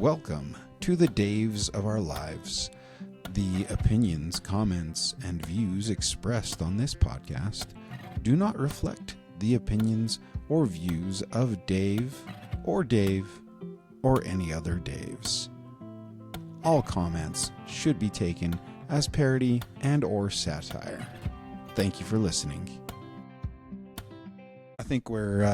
Welcome to the Daves of our lives. The opinions, comments, and views expressed on this podcast do not reflect the opinions or views of Dave or any other Daves. All comments should be taken as parody and or satire. Thank you for listening. I think we're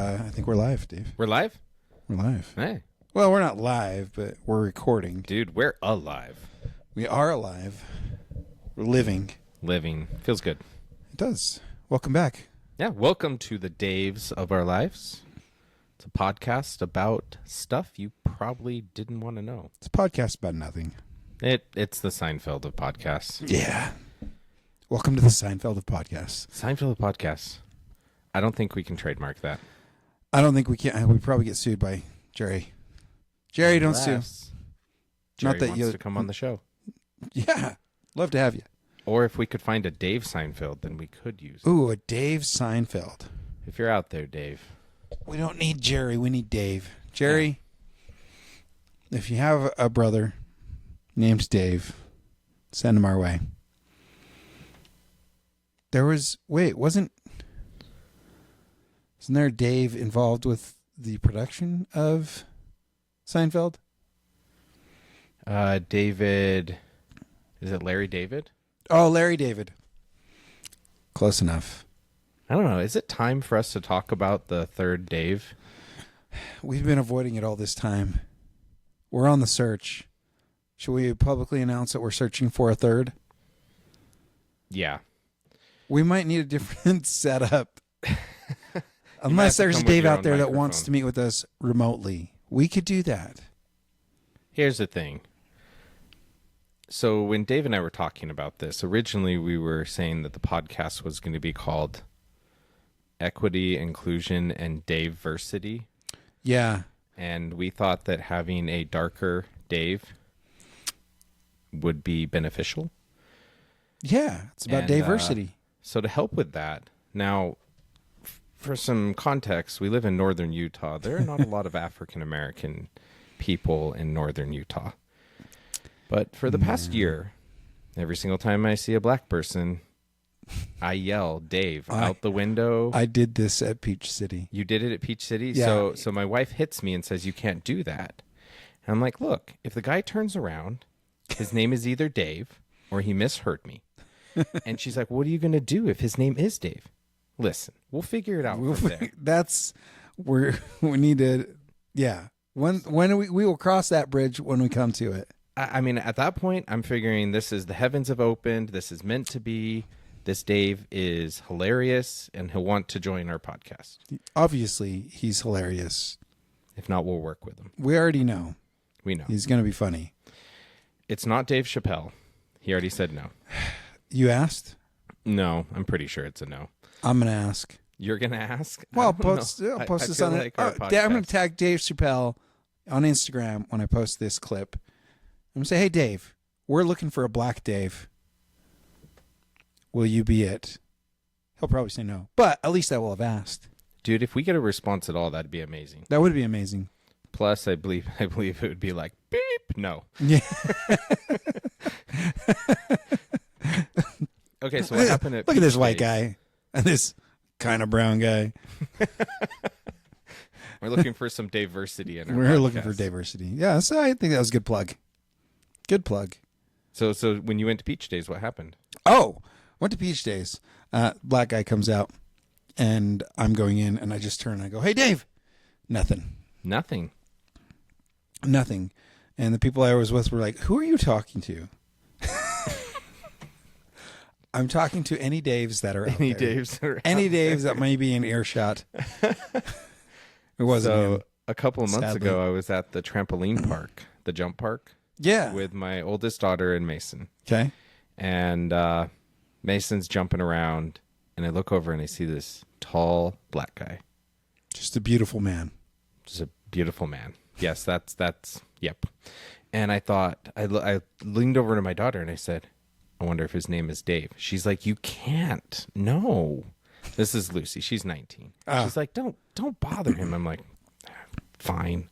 live, Dave. We're live? We're live. Hey. Well, we're not live, but we're recording. Dude, we're alive. We are alive. We're living. Living. Feels good. It does. Welcome back. Yeah, welcome to the Daves of our lives. It's a podcast about stuff you probably didn't want to know. It's a podcast about nothing. It's the Seinfeld of podcasts. Yeah. Welcome to the Seinfeld of podcasts. Seinfeld of podcasts. I don't think we can trademark that. I don't think we can. We probably get sued by Jerry. Jerry, don't sue. Jerry Not that wants you to come on the show. Yeah. Love to have you. Or if we could find a Dave Seinfeld, then we could use it. Ooh, a Dave Seinfeld. If you're out there, Dave. We don't need Jerry. We need Dave. Jerry, if you have a brother named Dave, send him our way. Wasn't there Dave involved with the production of Seinfeld? David. Is it Larry David? Oh, Larry David. Close enough. I don't know. Is it time for us to talk about the third Dave? We've been avoiding it all this time. We're on the search. Should we publicly announce that we're searching for a third? Yeah. We might need a different setup. Unless there's a Dave out there that wants to meet with us remotely. We could do that. Here's the thing. So when Dave and I were talking about this, originally we were saying that the podcast was going to be called Equity, Inclusion, and Daveversity. Yeah. And we thought that having a darker Dave would be beneficial. Yeah, it's about diversity. So to help with that, now, for some context, we live in northern Utah. There are not a lot of African-American people in northern Utah. But for the past year, every single time I see a black person, I yell, Dave, out the window. I did this at Peach City. You did it at Peach City? Yeah. So my wife hits me and says, you can't do that. And I'm like, look, if the guy turns around, his name is either Dave or he misheard me. And she's like, what are you going to do if his name is Dave? Listen, we'll figure it out from there. That's where we need to, yeah. When we will cross that bridge when we come to it. I mean, at that point, I'm figuring this is the heavens have opened. This is meant to be. This Dave is hilarious, and he'll want to join our podcast. Obviously, he's hilarious. If not, we'll work with him. We already know. We know. He's going to be funny. It's not Dave Chappelle. He already said no. You asked? No, I'm pretty sure it's a no. I'm going to ask. You're going to ask? Well, I'll post this on it. I'm going to tag Dave Chappelle on Instagram when I post this clip. I'm going to say, hey, Dave, we're looking for a black Dave. Will you be it? He'll probably say no. But at least I will have asked. Dude, if we get a response at all, that'd be amazing. That would be amazing. Plus, I believe it would be like, beep, no. Yeah. Okay, so what happened at Look at this Peach white Days? guy and this kind of brown guy. We're looking for some diversity in our We're podcast. looking for diversity. Yeah, so I think that was a good plug. Good plug. So when you went to Peach Days, what happened? Oh, went to Peach Days. Black guy comes out, and I'm going in, and I just turn and I go, hey, Dave. Nothing. Nothing. And the people I was with were like, who are you talking to? I'm talking to any Daves that are out Any there. Daves that are Any out Daves that may be in earshot. It wasn't him. A couple of months Sadly. ago, I was at the trampoline park, the jump park, Yeah. with my oldest daughter and Mason. Okay. And Mason's jumping around, and I look over and I see this tall black guy. Just a beautiful man. Just a beautiful man. Yes, that's yep. And I thought, I leaned over to my daughter and I said, I wonder if his name is Dave. She's like, you can't. No. This is Lucy. She's 19. She's like, don't bother him. I'm like, fine.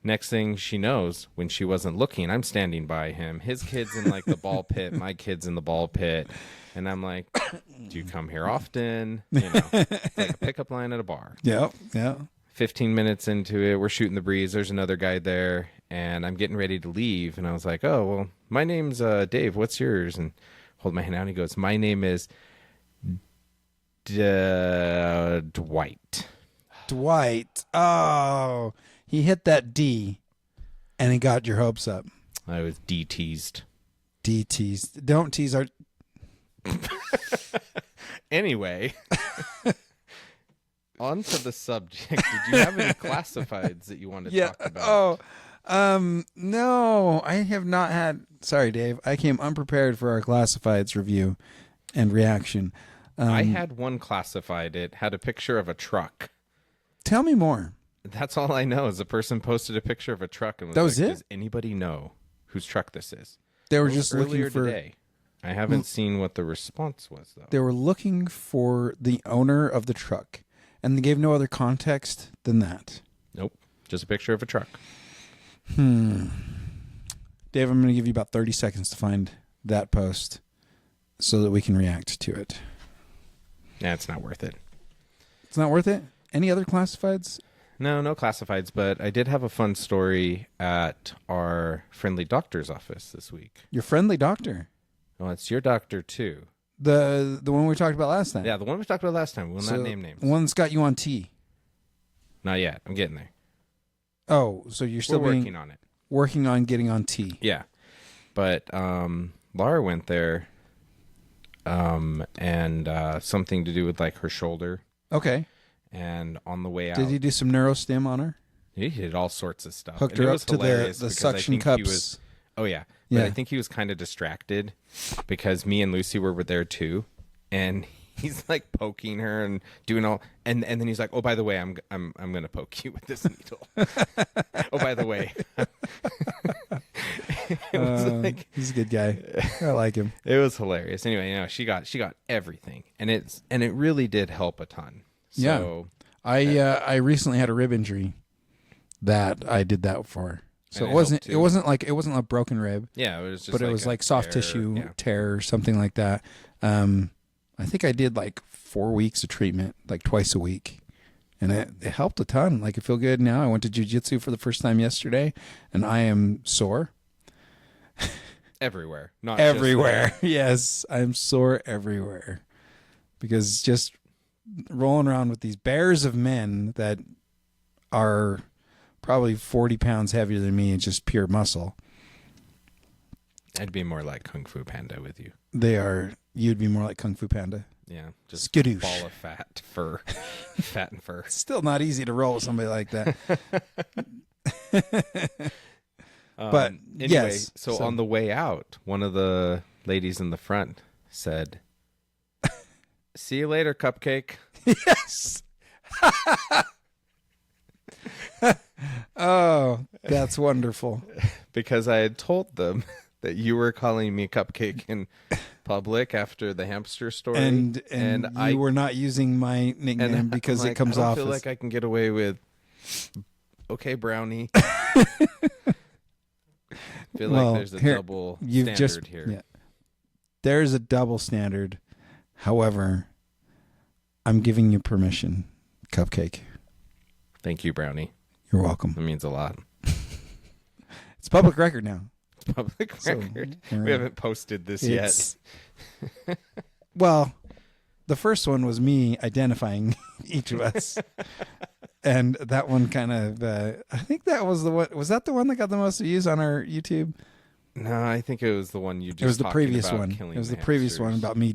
Next thing she knows, when she wasn't looking, I'm standing by him. His kid's in like the ball pit, my kid's in the ball pit. And I'm like, do you come here often? It's like a pickup line at a bar. Yeah. 15 minutes into it, we're shooting the breeze. There's another guy there, and I'm getting ready to leave. And I was like, oh, well, my name's Dave. What's yours? And hold my hand out. And he goes, my name is Dwight. Dwight. Oh, he hit that D, and he got your hopes up. I was D-teased. D-teased. Don't tease our... Anyway, on to the subject. Did you have any classifieds that you wanted to talk about? No, I have not had... Sorry, Dave. I came unprepared for our classifieds review and reaction. I had one classified. It had a picture of a truck. Tell me more. That's all I know is the person posted a picture of a truck and was that was like, it? Does anybody know whose truck this is? They were just looking for... today. I haven't seen what the response was, though. They were looking for the owner of the truck, and they gave no other context than that. Nope. Just a picture of a truck. Dave, I'm going to give you about 30 seconds to find that post so that we can react to it. Yeah, it's not worth it. It's not worth it? Any other classifieds? No classifieds, but I did have a fun story at our friendly doctor's office this week. Your friendly doctor? Well, it's your doctor, too. The one we talked about last time? Yeah, the one we talked about last time. We'll not name names. The one that's got you on T? Not yet. I'm getting there. Oh, so you're still working on it. Working on getting on T. Yeah. But Laura went there and something to do with like her shoulder. Okay. And on the way out... Did he do some neurostim on her? He did all sorts of stuff. Hooked her up to the suction cups. Oh, yeah. But I think he was kind of distracted because me and Lucy were there too. And he's like poking her and doing all... And then he's like, oh, by the way, I'm going to poke you with this needle. Oh, by the way. It was he's a good guy. I like him. It was hilarious. Anyway, she got everything. And it really did help a ton. So, yeah. I recently had a rib injury that I did that for. So it wasn't like a broken rib. Yeah, it was just but it was like soft tissue tear or something like that. I think I did like 4 weeks of treatment, like twice a week. And it helped a ton. Like I feel good now. I went to jiu-jitsu for the first time yesterday and I am sore. Everywhere. Not everywhere. Yes, I'm sore everywhere. Because just rolling around with these bears of men that are probably 40 pounds heavier than me and just pure muscle. I'd be more like Kung Fu Panda with you. You'd be more like Kung Fu Panda. Yeah. Just skadoosh. Ball of fat fur. Fat and fur. Still not easy to roll with somebody like that. But anyway, yes. So on the way out, one of the ladies in the front said, "See you later, cupcake." Yes. Oh, that's wonderful. Because I had told them that you were calling me cupcake in public after the hamster story, and you were not using my nickname because it comes off. I feel like I can get away with, okay, brownie. I feel like there's a double standard here. Yeah. There's a double standard. However, I'm giving you permission, cupcake. Thank you, brownie. You're welcome. That means a lot. It's public record now. Public record. We haven't posted this yet. Well, the first one was me identifying each of us. And that one kind of, I think that was the one. Was that the one that got the most views on our YouTube? No, I think it was the one you just It was the previous about one. Killing It was the the previous one hamsters about me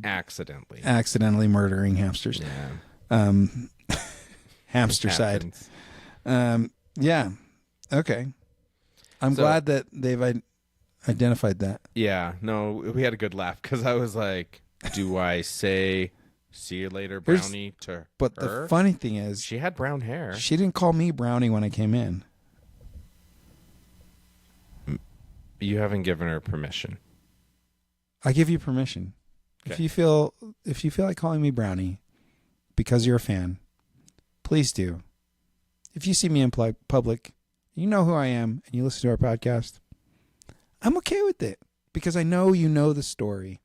accidentally murdering hamsters. Yeah. Hamster side. Yeah. Okay. I'm glad that they've identified that. Yeah. No, we had a good laugh because I was like, do I say see you later, brownie, to her? But the funny thing is, she had brown hair. She didn't call me brownie when I came in. You haven't given her permission. I give you permission. Okay. If you feel like calling me brownie because you're a fan, please do. If you see me in public, you know who I am, and you listen to our podcast, I'm okay with it because I know you know the story,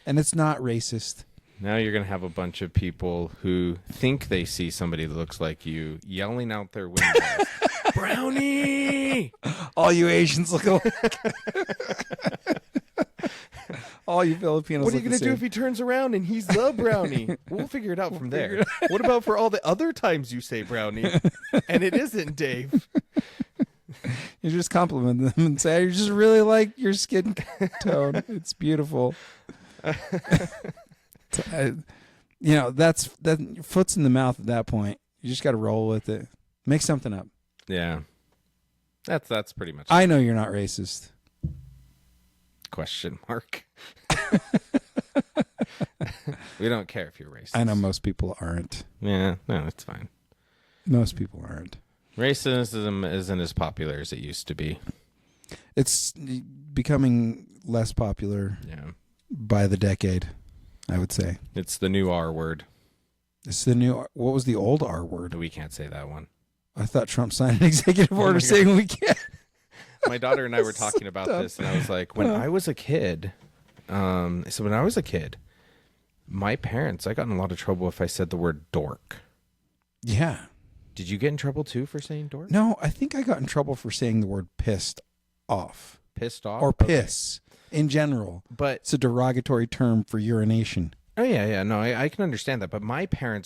and it's not racist. Now you're going to have a bunch of people who think they see somebody that looks like you yelling out their windows, Brownie! All you Asians look alike. All you Filipinos What are you look the going to do same. if he turns around and he's the Brownie? We'll figure it out from there. What about for all the other times you say Brownie and it isn't Dave? You just compliment them and say, "I just really like your skin tone. It's beautiful." That foot's in the mouth at that point. You just got to roll with it. Make something up. Yeah. That's pretty much I know you're not racist. question mark. We don't care if you're racist. I know most people aren't. Yeah, no, it's fine. Most people aren't. Racism isn't as popular as it used to be. It's becoming less popular Yeah. by the decade, I would say. It's the new R word. It's the new. What was the old R word? We can't say that one. I thought Trump signed an executive order my saying we can't. My daughter and I were talking about this, and I was like, when I was a kid, my parents, I got in a lot of trouble if I said the word dork. Yeah. Did you get in trouble too for saying dork? No, I think I got in trouble for saying the word pissed off. Pissed off? Or Okay. piss in general. But It's a derogatory term for urination. oh yeah, no, I can understand that. But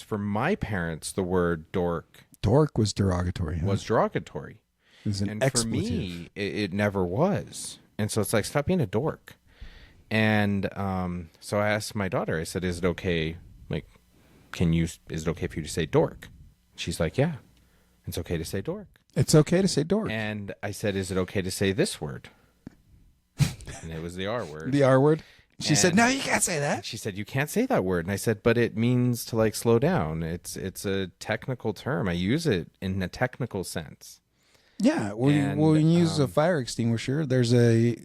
for my parents, the word dork Dork was derogatory. Huh? was derogatory. It was an And expletive. for me, it never was. And so it's like, stop being a dork. And so I asked my daughter, I said, is it okay? Like, is it okay for you to say dork? She's like, yeah, it's okay to say dork. It's okay to say dork. And I said, is it okay to say this word? And it was the R word. The R word. She said, And- no, you can't say that. She said, you can't say that word. And I said, but it means to like slow down. It's a technical term. I use it in a technical sense. Yeah. When you use a fire extinguisher, there's a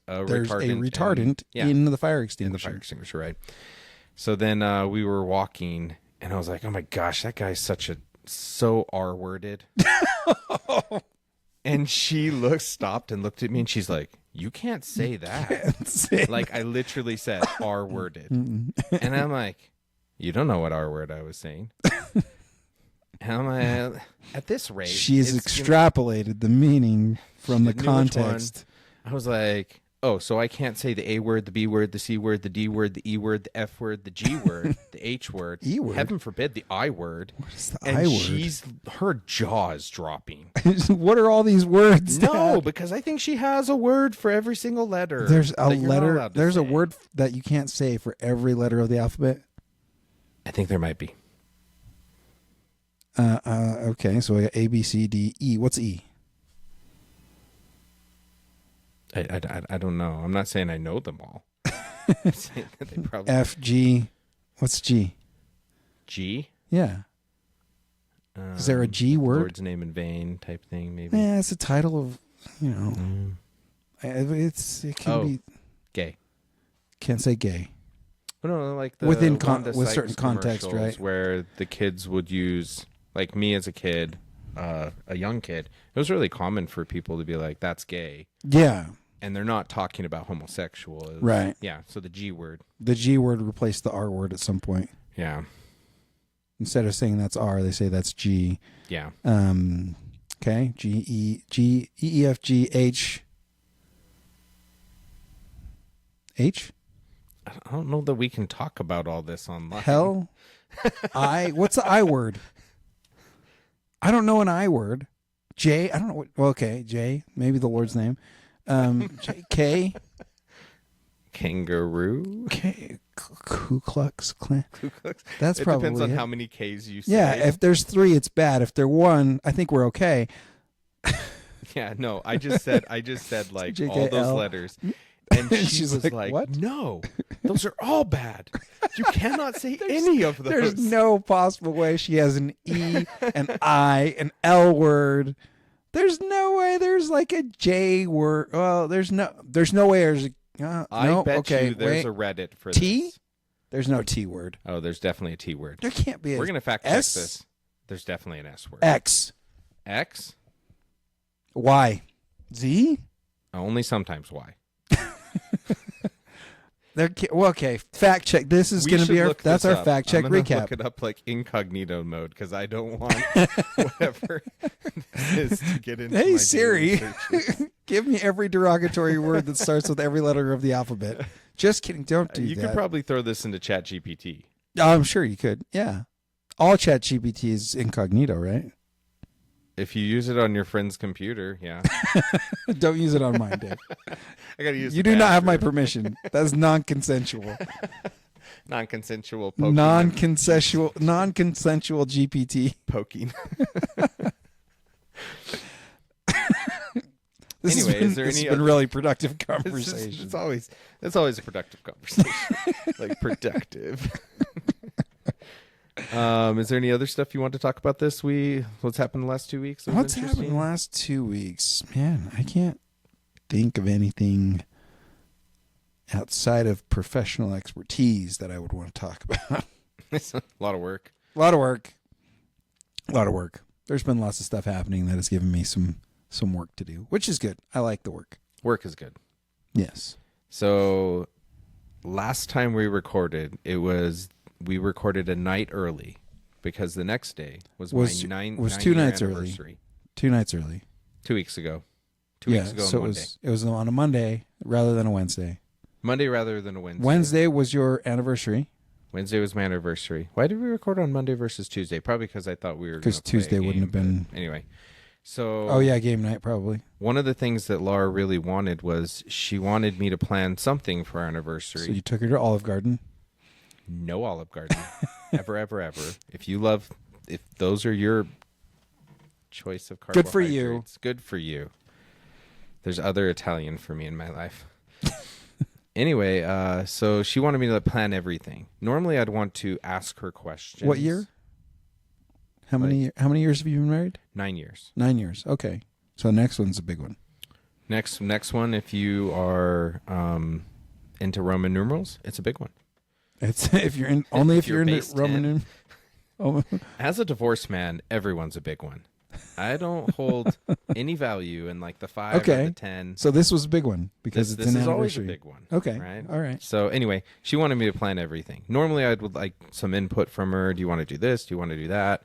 retardant Yeah. in the fire In the extinguisher. fire extinguisher, right? So then we were walking, and I was like, "Oh my gosh, that guy's so R-worded." And she stopped and looked at me, and she's like, "You can't say that." Like I literally said R-worded, and I'm like, "You don't know what R-word I was saying." And I'm like, at this rate, She has extrapolated the meaning from the She knew which one. context. I was like, oh, so I can't say the A word, the B word, the C word, the D word, the E word, the F word, the G word, the H word, E word? heaven forbid, the I word. What is the And I word? her jaw is dropping. What are all these words? No, Dad? because I think she has a word for every single letter. There's a that you're not letter. allowed to There's a say. word that you can't say for every letter of the alphabet. I think there might be. Okay, so we got A, B, C, D, E. What's E? I don't know. I'm not saying I know them all. I'm saying that they probably F, G. What's G? G. Yeah. Is there a G word? Lord's name in vain type thing, maybe. Yeah, it's a title of, it can be. Gay. Can't say gay. No, like the Within Wanda with Sykes certain context, commercials right? Where the kids would use, like me as a kid, a young kid. It was really common for people to be like, "That's gay," Yeah, and they're not talking about homosexual, It was- right. Yeah, so the G word. The G word replaced the R word at some point. Yeah, Instead of saying that's R, they say that's G. yeah. Okay, G, E, F, G, H. H? I don't know that we can talk about all this online. Hell? I? What's the I word? I don't know an I word. J? I don't know what. Well, okay, J. Maybe the Lord's name. J, K? Kangaroo. K? Ku Klux Klan? Ku Klux. That's It probably depends on it. how many K's you say. Yeah, if there's 3, it's bad. If they're 1, I think we're okay. Yeah, no, I just said like JKL. all those letters. And she She's was like, like, "What?" no, those are all bad. You cannot say any of those. There's no possible way she has an E, an I, an L word. There's no way there's like a J word. Well, there's no way there's a, I no, bet okay, you there's wait. a Reddit for T? this. There's no T word. Oh, there's definitely a T word. There can't be a We're going to fact check S? this. There's definitely an S word. X. X? Why? Z? Only sometimes Y. Well, okay. Fact check. This is going to be our fact check recap. Look it up like incognito mode because I don't want whatever this is to get into. Hey my Siri, give me every derogatory word that starts with every letter of the alphabet. Just kidding. Don't do that. You could probably throw this into ChatGPT. I'm sure you could. Yeah. All ChatGPT is incognito, right? If you use it on your friend's computer, yeah. Don't use it on mine, Dave. I gotta use. You do not have my permission. That's non-consensual. Non-consensual poking. Non-consensual GPT. Poking. Anyway, is there any? It's been really productive conversation. It's always a productive conversation. Like productive. Is there any other stuff you want to talk about this week? What's happened the last 2 weeks? What's happened in the last 2 weeks? Man, I can't think of anything outside of professional expertise that I would want to talk about. It's a lot of work. A lot of work. There's been lots of stuff happening that has given me some work to do, which is good. I like the work. Work is good. Yes. So last time we recorded, we recorded a night early because the next day was my 2 nights anniversary. early. 2 nights early. 2 weeks ago. 2 weeks ago so on Monday. It was on a Monday rather than a Wednesday. Monday rather than a Wednesday. Wednesday was your anniversary. Wednesday was my anniversary. Why did we record on Monday versus Tuesday? Probably because I thought we were going to play Tuesday wouldn't have been. Anyway. So. Oh, yeah, game night probably. One of the things that Laura really wanted was she wanted me to plan something for our anniversary. So you took her to Olive Garden? No Olive Garden. Ever. If those are your choice of carbohydrates. Good for you. Good for you. There's other Italian for me in my life. Anyway, so she wanted me to plan everything. Normally, I'd want to ask her questions. What year? How many years have you been married? 9 years. 9 years. Okay. So next one's a big one. Next one, if you are into Roman numerals, it's a big one. It's if you're into Roman numerals. Oh. As a divorced man, everyone's a big one. I don't hold any value in like the 5 or the 10. So this was a big one because this it's an is anniversary. always a big one. Okay. Right. All right. So anyway, she wanted me to plan everything. Normally, I would like some input from her. Do you want to do this? Do you want to do that?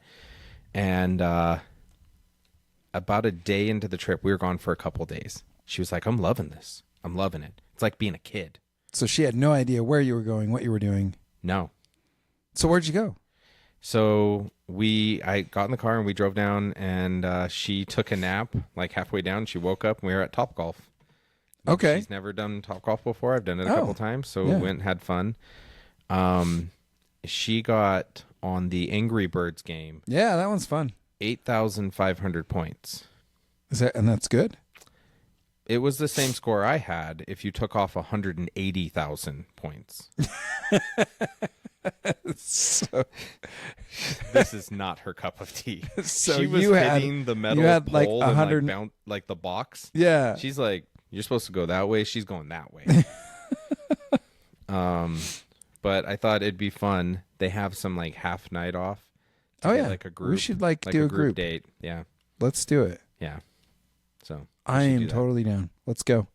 And about a day into the trip, we were gone for a couple days. She was like, "I'm loving this. I'm loving it. It's like being a kid." So she had no idea where you were going, what you were doing. No. So where'd you go? So I got in the car and we drove down, and she took a nap like halfway down. She woke up and we were at Topgolf. Okay. She's never done Topgolf before. I've done it a couple times, so we went and had fun. She got on the Angry Birds game. Yeah, that one's fun. 8,500 points. And that's good? It was the same score I had if you took off 180,000 points. So this is not her cup of tea. So she was hitting the metal pole like and 100 like the box. Yeah. She's like, you're supposed to go that way. She's going that way. But I thought it'd be fun. They have some like half night off. Oh yeah, like a group. We should do a group date. Yeah, let's do it. Yeah. So I am totally down. Let's go.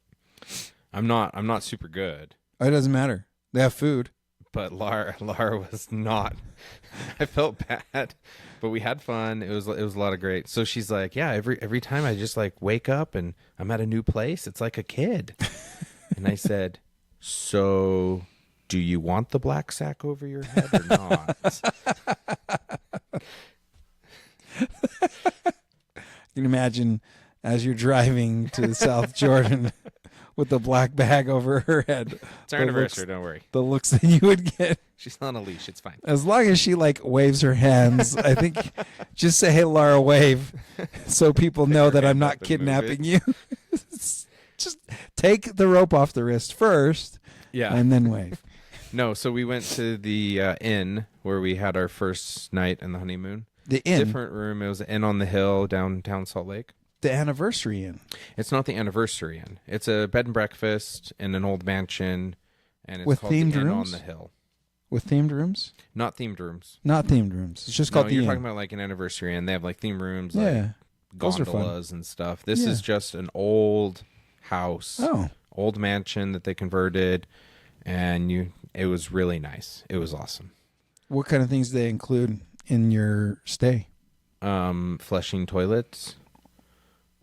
I'm not super good. Oh, it doesn't matter. They have food. But Laura was not. I felt bad, but we had fun. It was a lot of great. So she's like, yeah, every time I just like wake up and I'm at a new place, it's like a kid. And I said, so do you want the black sack over your head or not? You can imagine as you're driving to South Jordan with the black bag over her head. It's our anniversary, don't worry. The looks that you would get. She's on a leash, it's fine. As long as she like waves her hands, I think just say, hey, Laura, wave, so people know that I'm not kidnapping you. Just take the rope off the wrist first, and then wave. No, so we went to the inn where we had our first night in the honeymoon. The inn? Different room. It was an inn on the hill downtown Salt Lake. The anniversary inn. It's not the anniversary inn. It's a bed and breakfast in an old mansion, and it's with called themed the Inn rooms? on the Hill. With themed rooms? Not themed rooms. Not themed rooms. It's just called the You're inn. talking about like an anniversary inn. They have like themed rooms. Yeah. Those are fun. gondolas and stuff. This Yeah. is just an old house, Oh, old mansion that they converted, and it was really nice. It was awesome. what kind of things do they include in your stay? Flushing toilets.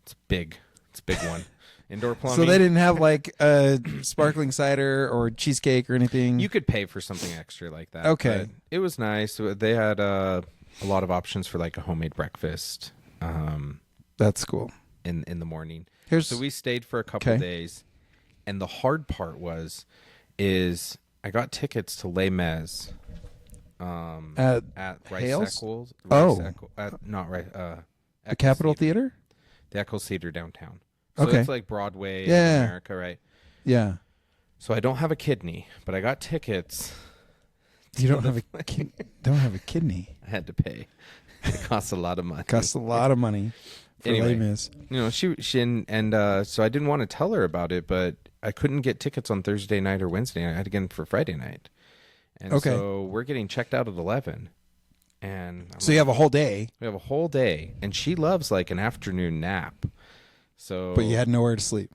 It's big. It's a big one. Indoor plumbing. So they didn't have like a sparkling cider or cheesecake or anything? You could pay for something extra like that. Okay. But it was nice. They had a lot of options for like a homemade breakfast. That's cool. In the morning. So we stayed for a couple of days, and the hard part is I got tickets to Les Mis. At Rice Hales? Eccles. Not Rice. the Capitol Theater? The Eccles Theater downtown. So Okay. it's like Broadway Yeah. in America, right? Yeah. So I don't have a kidney, but I got tickets. You don't have a kidney. I had to pay. It costs a lot of money. Costs a lot of money for Anyway. Les Mis. You know, she so I didn't want to tell her about it, but I couldn't get tickets on Thursday night or Wednesday night. I had to get them for Friday night. And so we're getting checked out at 11. And So you have a whole day, we have a whole day, and she loves like an afternoon nap. So but you had nowhere to sleep.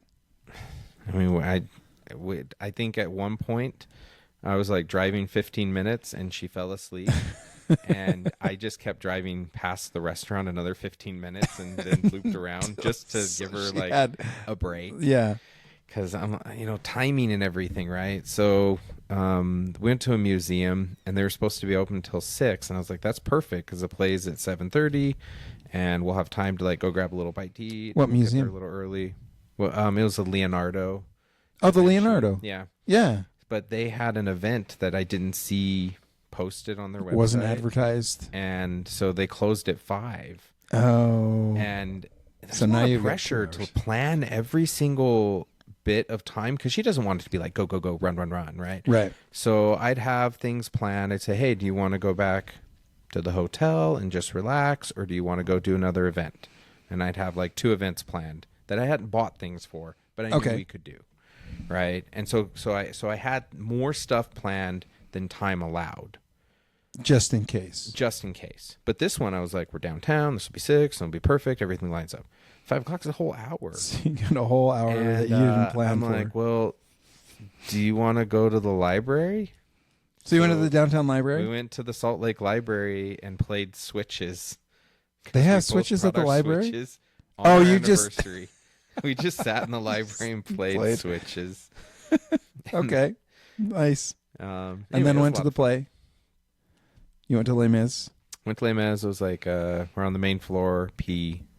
I mean, I think at one point I was like driving 15 minutes and she fell asleep. And I just kept driving past the restaurant another 15 minutes and then looped around just to give her like a break. Yeah. Because I'm, timing and everything, right? So we went to a museum and they were supposed to be open until 6. And I was like, that's perfect because it plays at 7:30 and we'll have time to like go grab a little bite to eat. What We'll get museum? there a little early. Well, it was a Leonardo. Oh, the Leonardo. Yeah. Yeah. But they had an event that I didn't see posted on their website. Wasn't advertised. And so they closed at 5. Oh. And there's So a now lot you've of got pressure 2 to hours. plan every single bit of time because she doesn't want it to be like go, go, go, run, run, run, right? Right. So I'd have things planned. I'd say, hey, do you want to go back to the hotel and just relax, or do you want to go do another event? And I'd have like 2 events planned that I hadn't bought things for, but I knew we could do. Right. And so I had more stuff planned than time allowed. Just in case. But this one, I was like, we're downtown. This will be 6. It'll be perfect. Everything lines up. 5 o'clock's a whole hour. So you got a whole hour And, that you didn't plan I'm for. like, well, do you want to go to the library? So you went to the downtown library? We went to the Salt Lake Library and played switches. They We have both switches at brought the our library? switches on Oh, our you just- anniversary. We just sat in the library and played switches. Okay. Nice. Anyway, And then it was went a to lot the of fun. play. You went to Les Mis? Went to Les Mis. It was like we're on the main floor,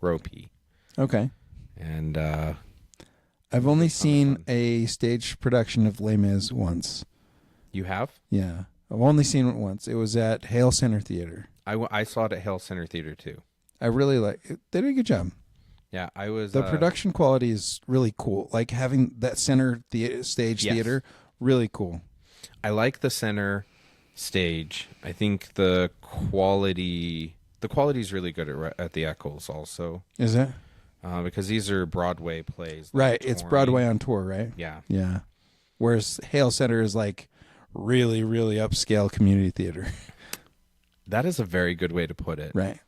row P. Okay. And I've only It's seen fun. a stage production of Les Mis once. you have? Yeah. I've only seen it once. It was at Hale Center Theater. I saw it at Hale Center Theater too. I really like it. They did a good job. Yeah, I was. The production quality is really cool. Like having that center stage Yes. theater, really cool. I like the center stage. I think the quality is really good at the Eccles also, Is it? because these are Broadway plays. Right. It's touring. Broadway on tour, right? Yeah. Yeah. Whereas Hale Center is like really, really upscale community theater. That is a very good way to put it. Right.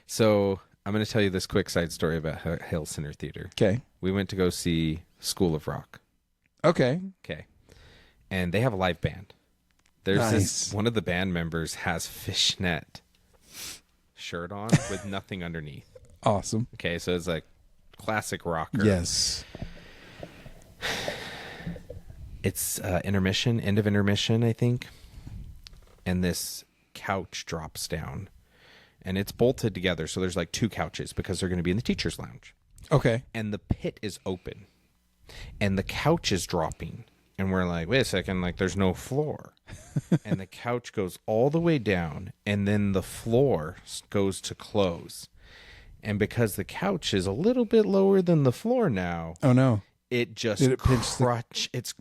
So I'm going to tell you this quick side story about Hale Center Theater. Okay. We went to go see School of Rock. Okay. Okay. And they have a live band. There's Nice. one of the band members has fishnet shirt on with nothing underneath. Awesome. Okay, so it's like classic rocker. Yes. It's intermission, end of intermission, I think. And this couch drops down. And it's bolted together, so there's like 2 couches because they're going to be in the teacher's lounge. Okay. And the pit is open. And the couch is dropping. And we're like, wait a second, like there's no floor. And the couch goes all the way down, and then the floor goes to close. And because the couch is a little bit lower than the floor now, Oh no. it just Did it pinch it's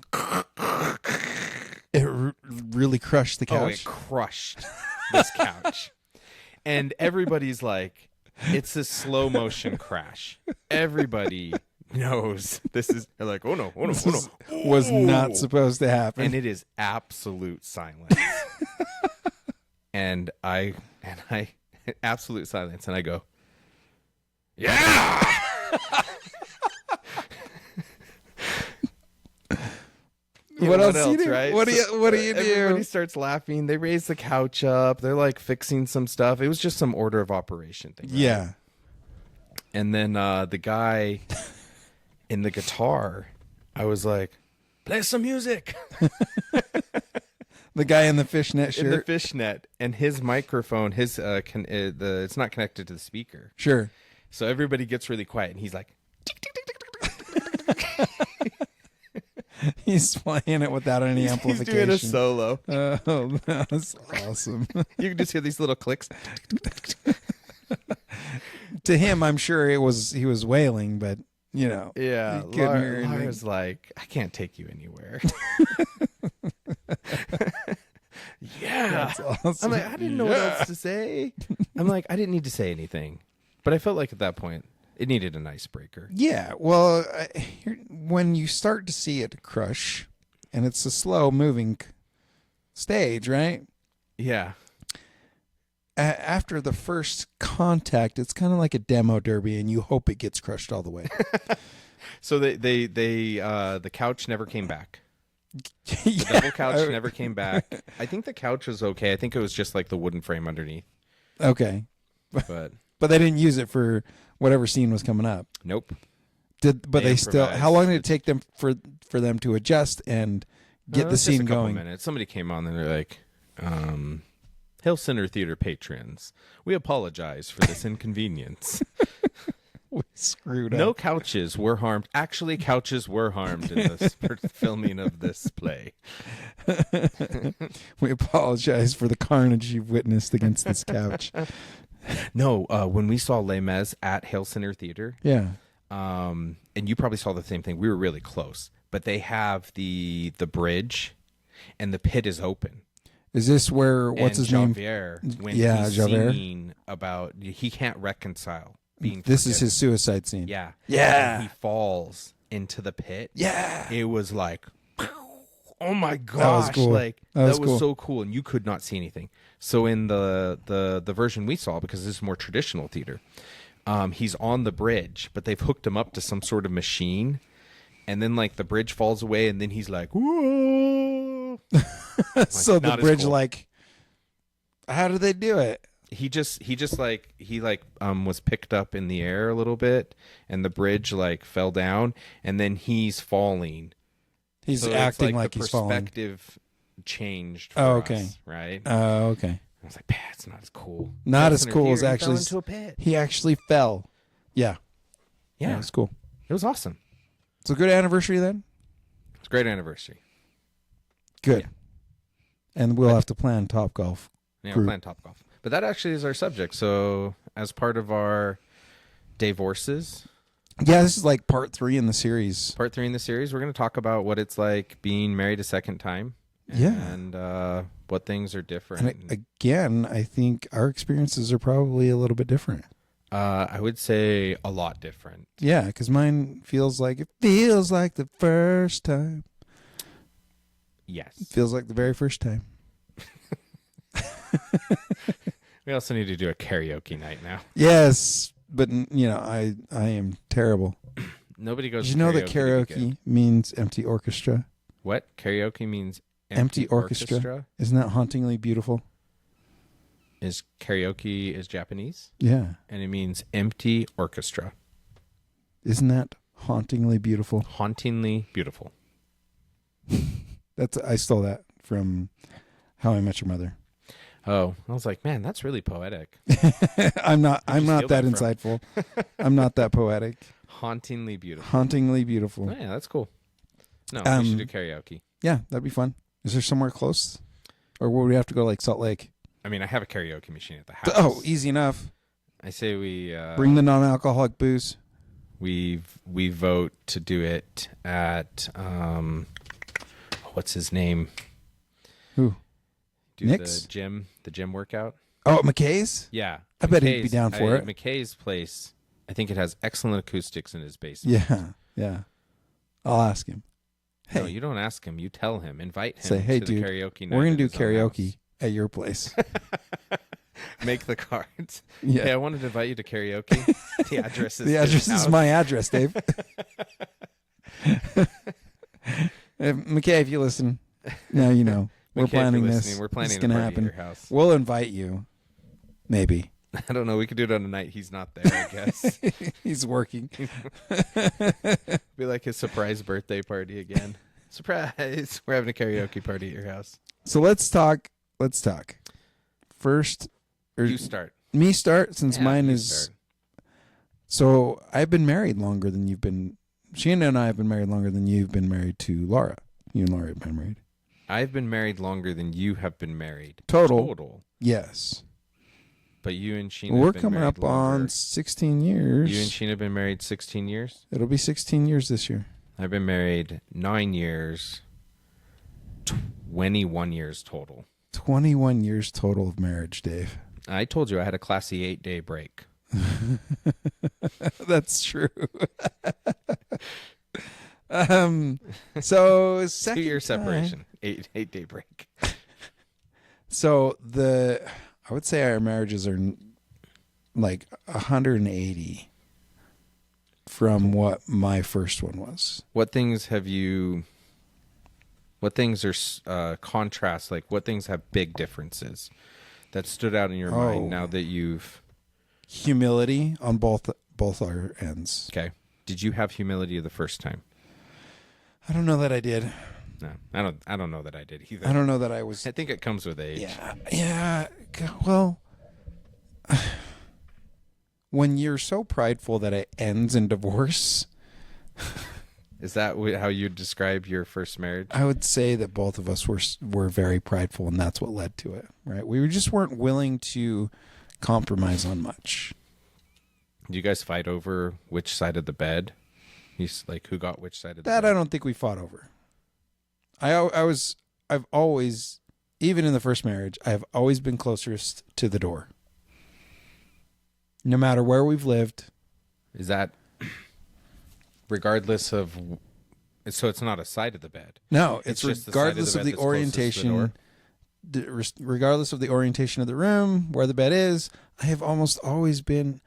It really crushed the oh, it couch. crushed this couch. And everybody's like, it's a slow motion crash. Everybody knows this is. They're like, oh no, oh no, oh no. Was not Oh. supposed to happen. And it is absolute silence. and I absolute silence. And I go, Yeah. What else do you do? Right? What do you do? Everybody starts laughing. They raise the couch up. They're like fixing some stuff. It was just some order of operation thing. Right? Yeah. And then the guy in the guitar, I was like, play some music. The guy in the fishnet shirt. In the fishnet, and his microphone, it's not connected to the speaker. Sure. So everybody gets really quiet, and he's like, He's playing it without any amplification. He's doing a solo. Oh, that's awesome. You can just hear these little clicks. To him, I'm sure he was wailing, but Yeah, you couldn't hear anything. Laura's like, I can't take you anywhere. Yeah. That's awesome. I'm like, I didn't know what else to say. I'm like, I didn't need to say anything. But I felt like at that point, it needed an icebreaker. Yeah, well, when you start to see it crush, and it's a slow-moving stage, right? Yeah. After the first contact, it's kind of like a demo derby, and you hope it gets crushed all the way. So the couch never came back. The double couch never came back. I think the couch was okay. I think it was just like the wooden frame underneath. Okay. But they didn't use it for whatever scene was coming up. Nope. They still? How long did it take them for them to adjust and get the scene going? Minutes. Somebody came on and they're like, Hill Center Theater patrons, we apologize for this inconvenience. We screwed up. No couches were harmed. Actually, couches were harmed in this filming of this play. We apologize for the carnage you've witnessed against this couch. No, when we saw Les Mis at Hill Center Theater, Yeah. and you probably saw the same thing. We were really close, but they have the bridge, and the pit is open. Is this where what's his name? When Yeah, he's Javert. singing about he can't reconcile being. This is his suicide scene. Yeah, Yeah. And he falls into the pit. Yeah. It was like, oh my gosh, cool. like That was was cool. so cool, and you could not see anything. So in the version we saw, because this is more traditional theater, he's on the bridge, but they've hooked him up to some sort of machine, and then like the bridge falls away, and then he's like, whoa. So the not as bridge, cool. like, how did they do it? He was picked up in the air a little bit, and the bridge like fell down, and then he's falling. He's So acting it's like the he's falling. perspective changed for Oh, okay. us, right? Oh, okay. I was like, it's not as cool. Not as Center cool as Theater, he actually. fell into a pit. He actually fell. Yeah. Yeah, It's cool. it was awesome. So good anniversary then. It's a great anniversary. Good. Yeah. And we'll have to plan Top Golf. Yeah, Group. we're playing Topgolf. But that actually is our subject. So as part of our divorces, Yeah, this is like part 3 in the series. part 3 in the series, we're going to talk about what it's like being married a second time. Yeah. And what things are different. And again, I think our experiences are probably a little bit different. I would say a lot different. Yeah, because mine feels like the first time. Yes. It feels like the very first time. We also need to do a karaoke night now. Yes, but I am terrible. Nobody goes Did to you know that to be good. karaoke means empty orchestra? What? Karaoke means Empty orchestra. Isn't that hauntingly beautiful? Is karaoke is Japanese, Yeah. and it means empty orchestra. Isn't that hauntingly beautiful? Hauntingly beautiful. I stole that from How I Met Your Mother. Oh, I was like, man, that's really poetic. I'm not you that steal that from? insightful. I'm not that poetic. Hauntingly beautiful. Hauntingly beautiful. Oh, yeah, that's cool. No, we Um, should do karaoke. Yeah, that'd be fun. Is there somewhere close? Or would we have to go like Salt Lake? I mean, I have a karaoke machine at the house. Oh, easy enough. I say we Bring the non-alcoholic booze. we vote to do it at what's his name? Who? Do Nick's? the gym workout. Oh, at McKay's? Yeah, I bet he'd be McKay's- down for it. McKay's place. I think it has excellent acoustics in his basement. Yeah. I'll ask him. No, Hey, you don't ask him. You tell him. Invite him say, hey, to dude, the karaoke night. we're going at to do his own house." karaoke at your place. Make the cards. Yeah. Hey, I wanted to invite you to karaoke. The address is The address is my address, Dave. McKay, if you listen, now you know. We're planning this. We're planning It's to going to party at happen. your house. We'll invite you. Maybe. I don't know. We could do it on a night he's not there, I guess. He's working. Be like his surprise birthday party again. Surprise! We're having a karaoke party at your house. So let's talk. First, You start. me start since Yeah, mine you is. start. So I've been married longer than you've been. Sheena and I have been married longer than you've been married to Laura. You and Laura have been married. I've been married longer than you have been married. Total. Yes. But you and Sheena We're have been coming married up on longer. 16 years. You and Sheena have been married 16 years? It'll be 16 years this year. I've been married 9 years, 21 years total. 21 years total of marriage, Dave. I told you I had a classy 8-day break. That's true. So second 2-year time- separation, 8-day break. So I would say our marriages are like 180 from what my first one was. What things are contrasts? Like what things have big differences that stood out in your mind now that you've... Humility on both our ends. Okay. Did you have humility the first time? I don't know that I did. No, I don't know that I did either. I don't know that I was. I think it comes with age. Yeah. Well, when you're so prideful that it ends in divorce, Is that how you describe your first marriage? I would say that both of us were very prideful, and that's what led to it. Right? We just weren't willing to compromise on much. Do you guys fight over which side of the bed? He's like, who got which side of the That bed? I don't think we fought over. I've always, even in the first marriage, I've always been closest to the door. No matter where we've lived. Is that regardless of... So it's not a side of the bed. No, it's just the side regardless of of the the bed that's closest to the orientation. Regardless of the orientation of the room, where the bed is, I've always been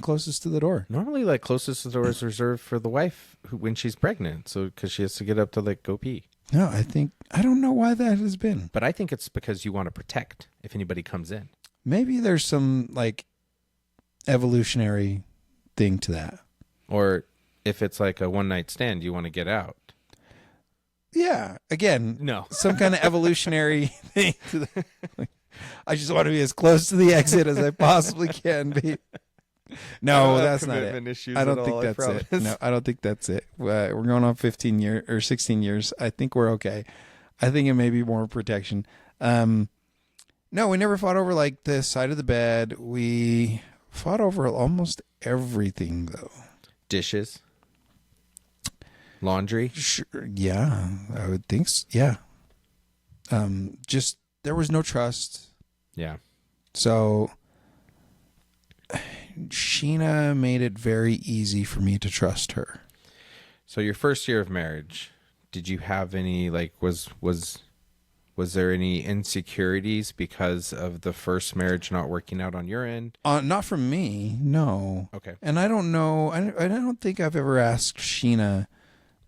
closest to the door. Normally, like, closest to the door is reserved for the wife when she's pregnant, so because she has to get up to, like, go pee. No, I don't know why that has been. But I think it's because you want to protect if anybody comes in. Maybe there's some, like, evolutionary thing to that. Or if it's like a one-night stand, you want to get out. Yeah, again, No. some kind of evolutionary thing. I just want to be as close to the exit as I possibly can be. No, that's not it. I don't think that's it. No, I don't think that's it. We're going on 15 years or 16 years. I think we're okay. I think it may be more protection. No, we never fought over like the side of the bed. We fought over almost everything, though. Dishes. Laundry. Sure, yeah, I would think so. Yeah. Just there was no trust. Yeah. So Sheena made it very easy for me to trust her. So your first year of marriage, did you have any, like, was there any insecurities because of the first marriage not working out on your end? Not from me, no. Okay. And I don't know. I don't think I've ever asked Sheena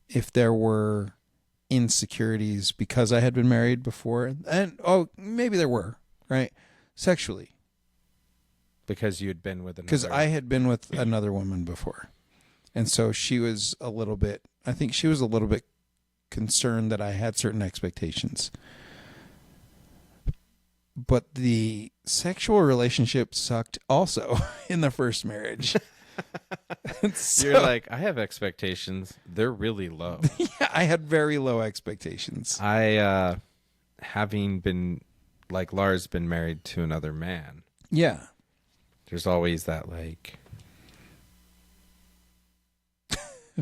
if there were insecurities because I had been married before. And maybe there were, right? Sexually. Because you had been with another. Because I had been with another woman before. And so she was a little bit concerned that I had certain expectations. But the sexual relationship sucked also in the first marriage. So, you're like, I have expectations. They're really low. yeah, I had very low expectations. I, having been, like, Lars been married to another man. Yeah. There's always that, like,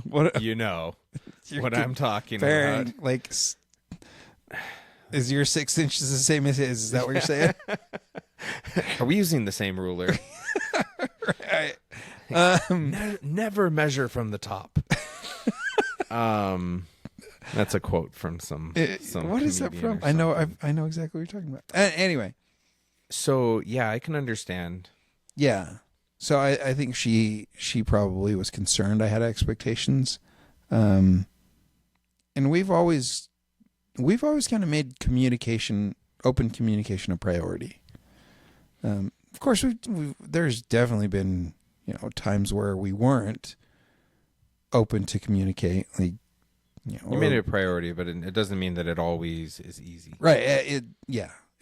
What you know You're what I'm talking comparing, about. like, is your 6 inches the same as his? Is that what you're saying? Are we using the same ruler? Right. Never measure from the top. That's a quote from some What is that comedian from? or I know. something. I know exactly what you're talking about. Anyway, So yeah, I can understand. Yeah. So I think she probably was concerned I had expectations. And we've always kind of made open communication a priority. Of course, there's definitely been, times where we weren't open to communicate. Like, You made it a priority, but it doesn't mean that it always is easy. right. It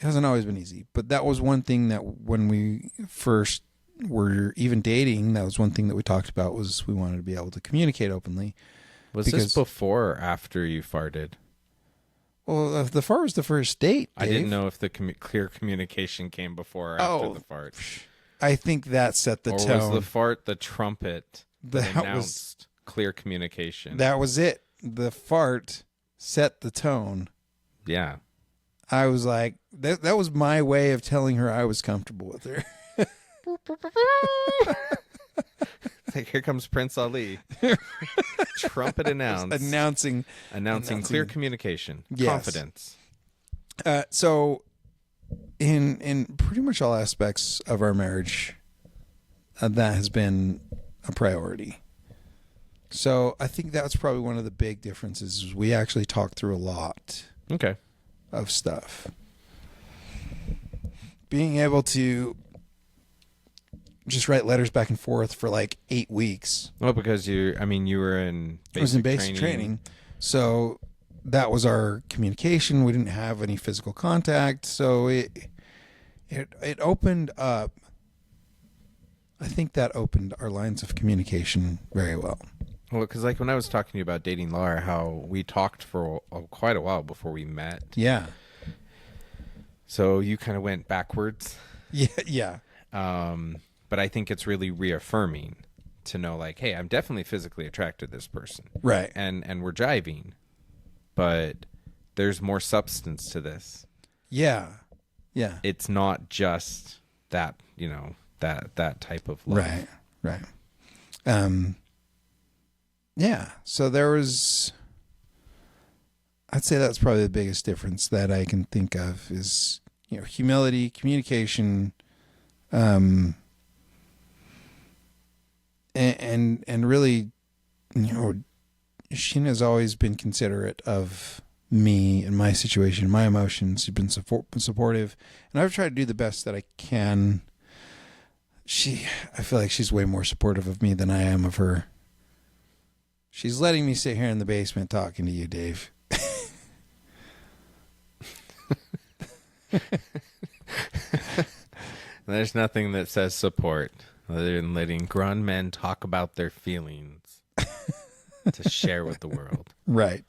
hasn't always been easy, but that was one thing that when we first were even dating, that was one thing that we talked about, was we wanted to be able to communicate openly. Was this before or after you farted? Well, the fart was the first date, Dave. I didn't know if the clear communication came before or after the fart. I think that set the tone. Or was the fart the trumpet that announced clear communication? That was it. The fart set the tone. Yeah. I was like, that was my way of telling her I was comfortable with her. Like, here comes Prince Ali. Trumpet announcing clear communication. Yes. Confidence. So in pretty much all aspects of our marriage, that has been a priority. So I think that's probably one of the big differences, is we actually talk through a lot of stuff. Being able to just write letters back and forth for like 8 weeks. Well, because you were in basic I was in basic training. So that was our communication. We didn't have any physical contact. So it opened up. I think that opened our lines of communication very well. Well, because like when I was talking to you about dating Laura, how we talked for quite a while before we met. Yeah. So you kind of went backwards. Yeah. But I think it's really reaffirming to know, like, hey, I'm definitely physically attracted to this person. Right. And we're jiving, but there's more substance to this. Yeah. Yeah. It's not just that, that type of love. Right. Yeah. So there was, I'd say that's probably the biggest difference that I can think of is, humility, communication, and really, Sheena's always been considerate of me and my situation, my emotions. She's been supportive, and I've tried to do the best that I can. I feel like she's way more supportive of me than I am of her. She's letting me sit here in the basement talking to you, Dave. There's nothing that says support other than letting grown men talk about their feelings to share with the world. Right.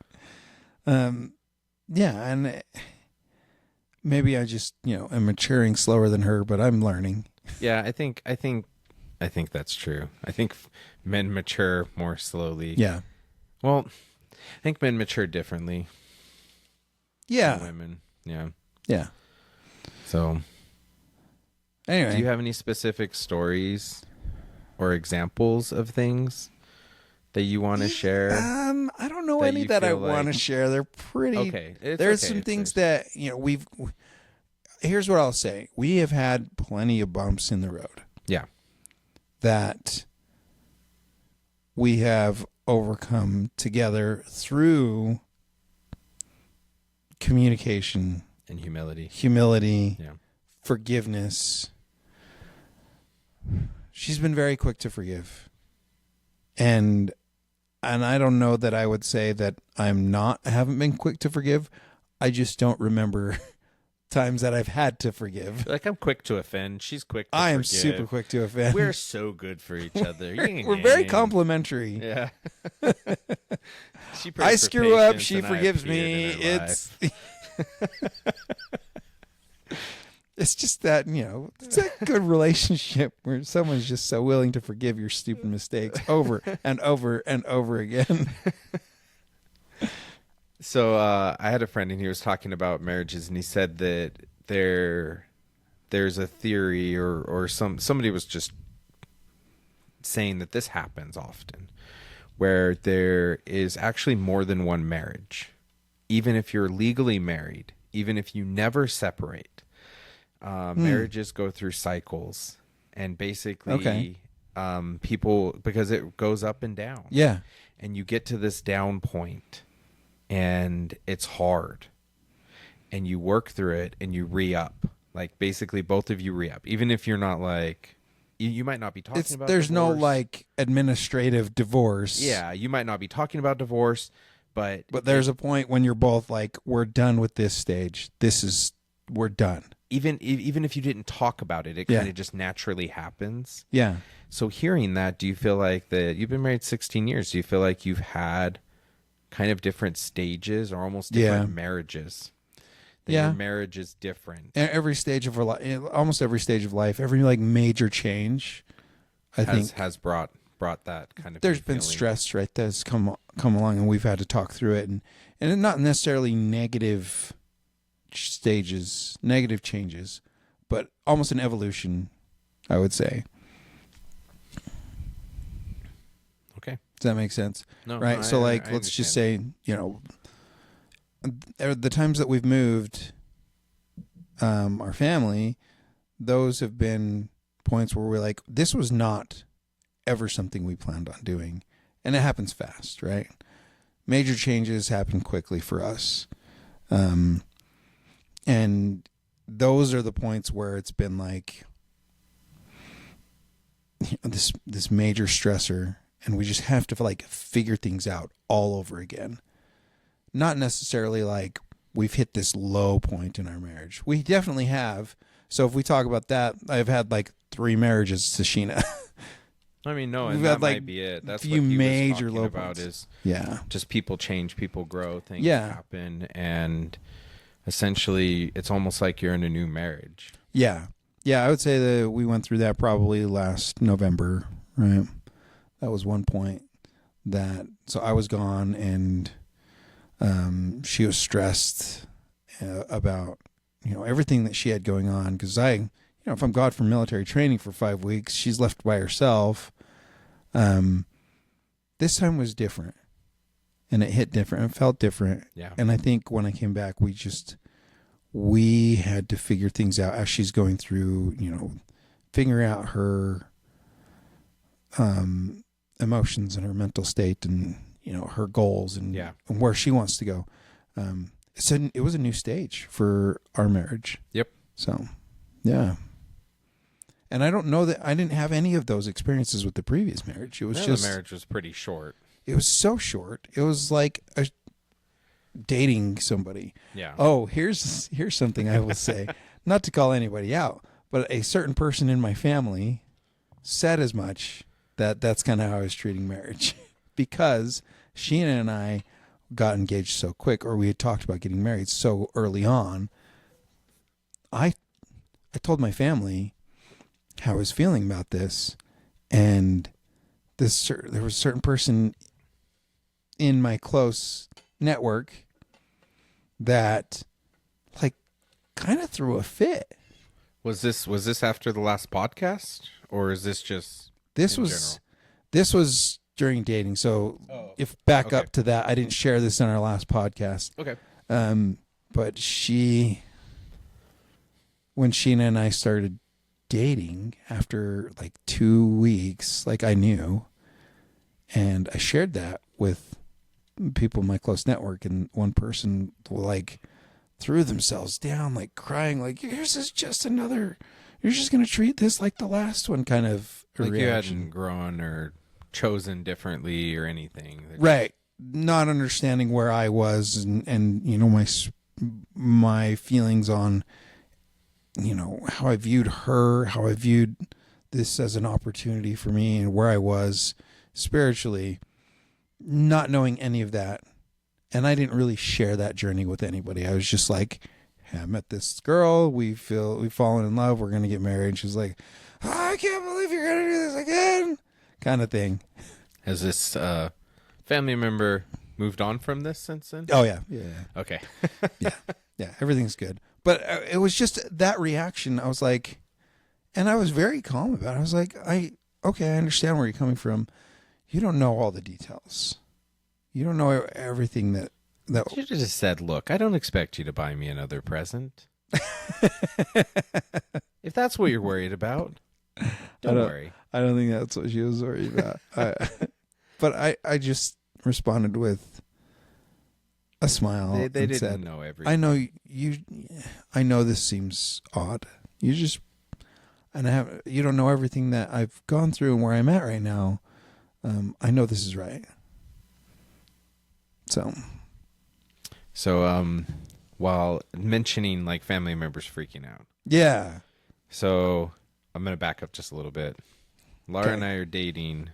Yeah, and maybe I just, am maturing slower than her, but I'm learning. Yeah, I think that's true. I think men mature more slowly. Yeah. Well, I think men mature differently. Yeah. Than women. Yeah. Yeah. So, anyway, do you have any specific stories or examples of things that you want to share? I don't know any that I want to share. They're pretty. Okay. There's some things that, here's what I'll say. We have had plenty of bumps in the road. Yeah. That we have overcome together through communication and humility, yeah, forgiveness. She's been very quick to forgive, and I don't know that I would say that I haven't been quick to forgive. I just don't remember times that I've had to forgive. Like, I'm quick to offend. She's quick to I am forgive. super quick to offend. We're so good for each other. We're very complimentary. Yeah. I screw up. She forgives me. It's just that, it's a good relationship where someone's just so willing to forgive your stupid mistakes over and over and over again. So I had a friend, and he was talking about marriages, and he said that there's a theory or somebody was just saying that this happens often, where there is actually more than one marriage. Even if you're legally married, even if you never separate, Marriages go through cycles, and basically, Okay. People, because it goes up and down. Yeah. And you get to this down point, and it's hard, and you work through it, and you re-up. Like, basically, both of you re-up, even if you're not like, you might not be talking about There's no divorce. like administrative divorce. Yeah, you might not be talking about divorce, but There's a point when you're both like, we're done with this stage. We're done. even if you didn't talk about it, it Yeah. kind of just naturally happens. Yeah. So hearing that, do you feel like that you've been married 16 years? Do you feel like you've had kind of different stages or almost different marriages? That Yeah. your marriage is different. Every stage of our life, almost every stage of life, every like major change, I think has brought that kind of. there's been feeling. stress, right? That's come along, and we've had to talk through it, and not necessarily negative stages, negative changes, but almost an evolution, I would say. Okay. Does that make sense? No. Right. No, So, like, I let's just understand. say, the times that we've moved, our family, those have been points where we're like, this was not ever something we planned on doing, and it happens fast, right? Major changes happen quickly for us, and those are the points where it's been like this major stressor, and we just have to like figure things out all over again. Not necessarily like we've hit this low point in our marriage. We definitely have. So if we talk about that, I've had like 3 marriages to Sheena. I mean, no, We've and had, that like, might be it. That's few what he major was low talking about points. is Yeah. just people change, people grow, things Yeah. happen, and essentially it's almost like you're in a new marriage. Yeah. Yeah, I would say that we went through that probably last November, right? That was one point so I was gone, and she was stressed about, everything that she had going on. Because if I'm gone from military training for 5 weeks, she's left by herself. This time was different, and it hit different and felt different. Yeah. And I think when I came back, we had to figure things out as she's going through, figuring out her emotions and her mental state, and her goals, and, and where she wants to go. It was a new stage for our marriage. Yep. So, yeah. And I don't know that I didn't have any of those experiences with the previous marriage. It was The marriage was pretty short. It was so short. It was like dating somebody. Yeah. Oh, here's something I will say. Not to call anybody out, but a certain person in my family said as much, that's kind of how I was treating marriage. Because Sheena and I got engaged so quick, or we had talked about getting married so early on. I told my family how I was feeling about this, and there was a certain person in my close network that like kind of threw a fit. Was this after the last podcast, or is this just This was during dating. So if back up to that, I didn't share this on our last podcast. Okay. But when Sheena and I started dating, after like 2 weeks, like I knew, and I shared that with people in my close network, and one person like threw themselves down, like crying, like, yours is just another, you're just going to treat this like the last one, kind of like reaction. you hadn't grown or chosen differently or anything. Right. Not understanding where I was, and my feelings on, how I viewed her, how I viewed this as an opportunity for me, and where I was spiritually, not knowing any of that. And I didn't really share that journey with anybody. I was just like, hey, I met this girl, we've fallen in love, we're going to get married. She's like, I can't believe you're going to do this again, kind of thing. Has this family member moved on from this since then? Oh, yeah. Yeah. Okay. Yeah, everything's good. But it was just that reaction. I was like, and I was very calm about it. I was like, I understand where you're coming from. You don't know all the details. You don't know everything that You should have just said, look, I don't expect you to buy me another present. If that's what you're worried about, don't worry. I don't think that's what she was worried about. But I just responded with a smile. They and didn't said, know everything. I know you. I know this seems odd. You don't know everything that I've gone through and where I'm at right now. I know this is right. So, while mentioning like family members freaking out. Yeah. So I'm going to back up just a little bit. Laura and I are dating.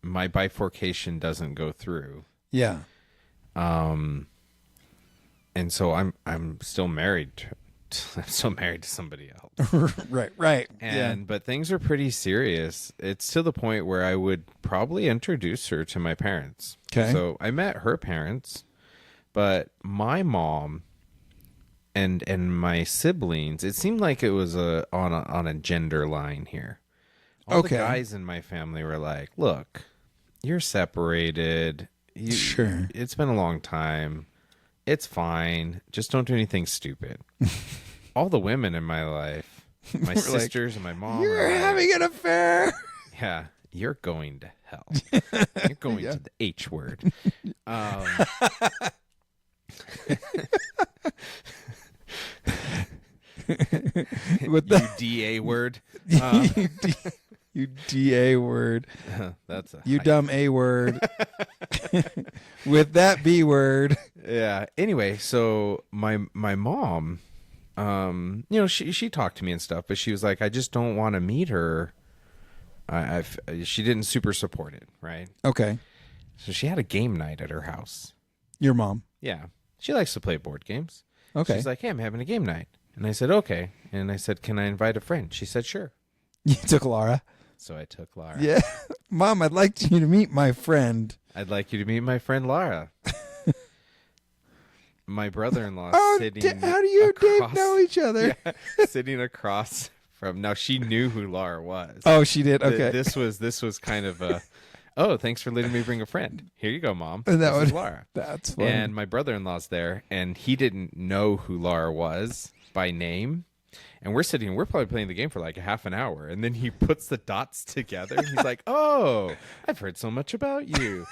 My bifurcation doesn't go through. Yeah. And so I'm still married. I'm still married to somebody else. Right. But things are pretty serious. It's to the point where I would probably introduce her to my parents. Okay. So I met her parents, but my mom and my siblings, it seemed like it was on a gender line here. All the guys in my family were like, "Look, you're separated. Sure. It's been a long time. It's fine. Just don't do anything stupid." All the women in my life, my sisters and my mom, you're having an affair. Yeah, you're going to hell. You're going to the H word. With the DA word. You DA word. That's a you dumb A word. With that B word. Yeah. Anyway, so my mom, she talked to me and stuff, but she was like, I just don't want to meet her. She didn't super support it, right? Okay. So she had a game night at her house. Your mom? Yeah. She likes to play board games. Okay. She's like, hey, I'm having a game night. And I said, okay. And I said, can I invite a friend? She said, sure. You took Laura? So I took Laura. Yeah. Mom, I'd like you to meet my friend. I'd like you to meet my friend Laura. My brother-in-law sitting how do you and Dave know each other? Yeah, sitting across from... Now, she knew who Laura was. Oh, she did? Okay. This was kind of a... Oh, thanks for letting me bring a friend. Here you go, Mom. And this is Laura. That's funny. And my brother-in-law's there, and he didn't know who Laura was by name. And we're probably playing the game for like a half an hour. And then he puts the dots together. And he's like, oh, I've heard so much about you.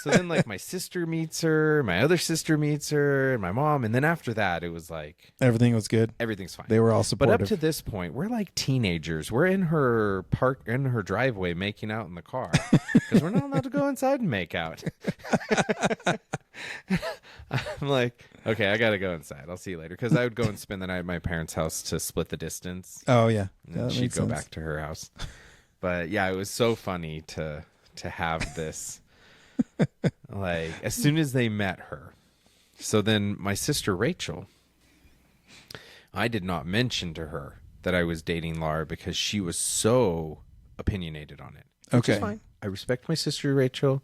So then like my sister meets her, my other sister meets her, and my mom. And then after that, it was like... Everything was good? Everything's fine. They were all supportive. But up to this point, we're like teenagers. We're in her driveway making out in the car. Because we're not allowed to go inside and make out. I'm like, okay, I got to go inside. I'll see you later. Because I would go and spend the night at my parents' house to split the distance. Oh, yeah. And she'd go back to her house. But yeah, it was so funny to have this. Like, as soon as they met her. So then my sister Rachel, I did not mention to her that I was dating Laura because she was so opinionated on it. Which is fine. I respect my sister Rachel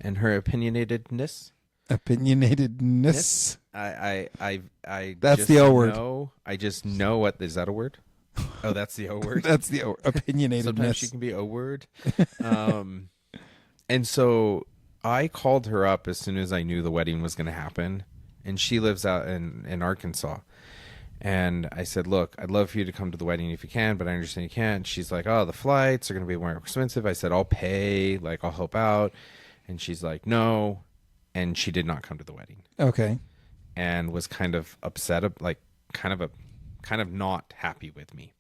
and her opinionatedness. Opinionatedness. I that's just the O word. I just know what is that a word? Oh, that's the O word. That's the opinionatedness. Sometimes she can be O word. And so I called her up as soon as I knew the wedding was going to happen, and she lives out in Arkansas. And I said, look, I'd love for you to come to the wedding if you can, but I understand you can't. She's like, oh, the flights are going to be more expensive. I said, I'll pay, like I'll help out. And she's like, no. And she did not come to the wedding. Okay. And was kind of upset, like kind of not happy with me.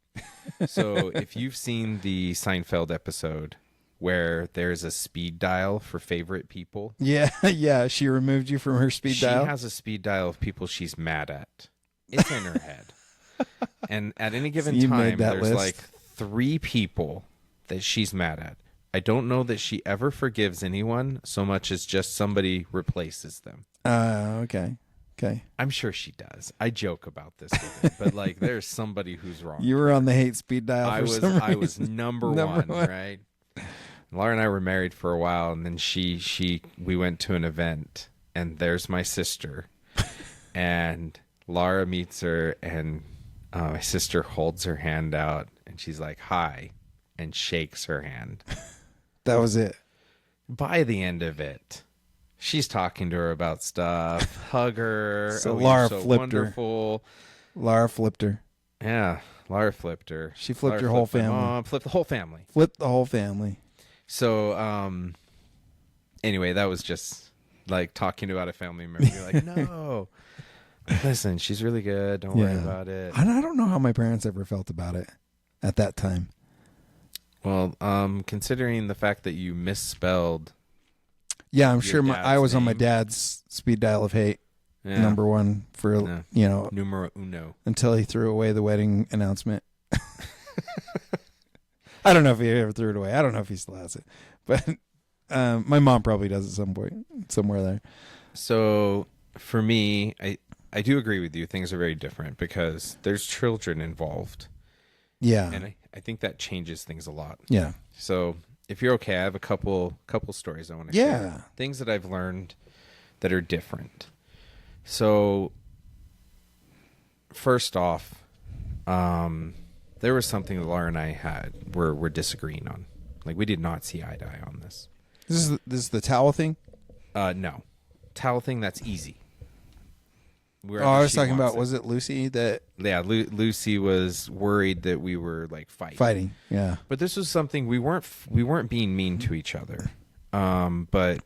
So if you've seen the Seinfeld episode where there's a speed dial for favorite people. Yeah. She removed you from her speed dial. She has a speed dial of people she's mad at. It's in her head. And at any given time, there's list. like 3 people that she's mad at. I don't know that she ever forgives anyone so much as just somebody replaces them. Okay. I'm sure she does. I joke about this with her, but like there's somebody who's wrong. You were on the hate speed dial for some reason. I was number one, right? Laura and I were married for a while, and then we went to an event, and there's my sister, and Laura meets her, and my sister holds her hand out, and she's like, hi, and shakes her hand. That was it. By the end of it, she's talking to her about stuff. Hug her. So Laura flipped wonderful. Laura flipped her. Yeah, Laura flipped her. She flipped Laura your whole my family. mom, flipped the whole family. Flipped the whole family. So, anyway, that was just like talking about a family member. You're like, no, listen, she's really good. Don't worry about it. I don't know how my parents ever felt about it at that time. Well, considering the fact that you misspelled. Yeah, I'm your sure dad's I was on my name. dad's speed dial of hate. Yeah. Number one for, Numero uno. until he threw away the wedding announcement. I don't know if he ever threw it away. I don't know if he still has it. But my mom probably does at some point, somewhere there. So for me, I do agree with you. Things are very different because there's children involved. Yeah. And I think that changes things a lot. Yeah. So if you're okay, I have a couple stories I want to share. Yeah. Things that I've learned that are different. So first off, there was something that Laura and I were disagreeing on. Like, we did not see eye to eye on this. This is the towel thing? No. Towel thing, that's easy. I was talking about, was it Lucy that... Yeah, Lucy was worried that we were, like, fighting. Yeah. But this was something, we weren't being mean to each other. But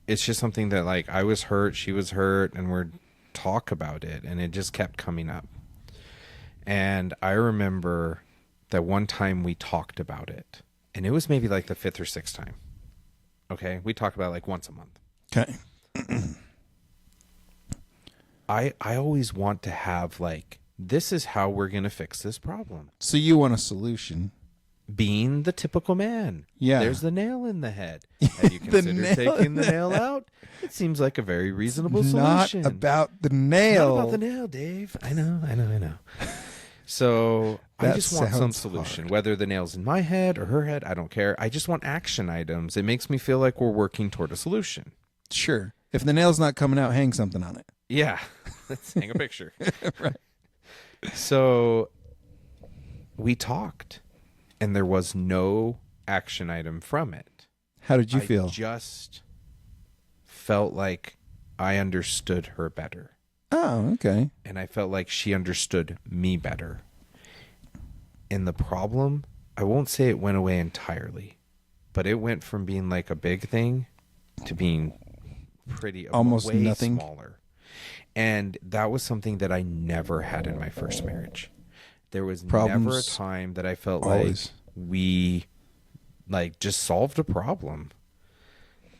it's just something that, like, I was hurt, she was hurt, and we're talk about it, and it just kept coming up. And I remember that one time we talked about it, and it was maybe like the 5th or 6th time. Okay? We talk about it like once a month. Okay. I always want to have, like, this is how we're going to fix this problem. So you want a solution. Being the typical man. Yeah. There's the nail in the head. Have you considered taking the nail out? It seems like a very reasonable solution. Not about the nail. Not about the nail, Dave. I know. So I just want some solution. Hard. Whether the nail's in my head or her head, I don't care. I just want action items. It makes me feel like we're working toward a solution. Sure. If the nail's not coming out, hang something on it. Yeah. Let's hang a picture. Right. So we talked, and there was no action item from it. How did you feel? I just felt like I understood her better. Oh, okay. And I felt like she understood me better. And the problem, I won't say it went away entirely, but it went from being like a big thing to being pretty almost way nothing smaller. And that was something that I never had in my first marriage. There was never a time that I felt always. like we like just solved a problem.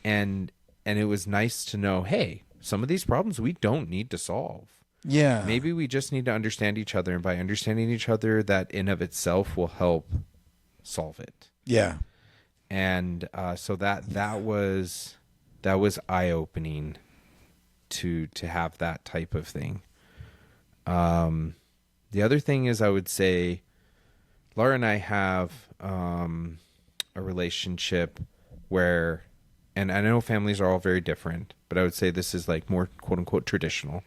And it was nice to know, hey, some of these problems we don't need to solve. Yeah. Maybe we just need to understand each other, and by understanding each other, that in of itself will help solve it. Yeah. And so that was eye-opening to have that type of thing. The other thing is, I would say Laura and I have a relationship where, and I know families are all very different, but I would say this is like more quote unquote traditional.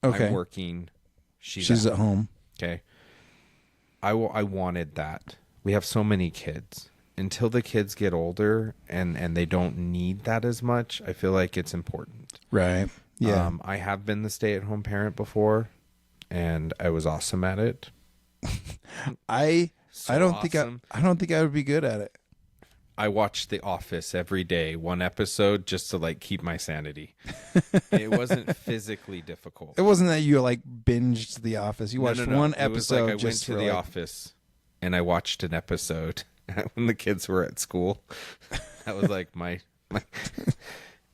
Okay. I'm working. She's at home. Okay. I wanted that. We have so many kids. Until the kids get older and they don't need that as much, I feel like it's important. Right. Yeah. I have been the stay-at-home parent before, and I was awesome at it. I don't think I would be good at it. I watched The Office every day, one episode, just to like keep my sanity. It wasn't physically difficult. It wasn't that you like binged The Office. You watched one episode. It was like I went just to The Office and I watched an episode when the kids were at school. That was like my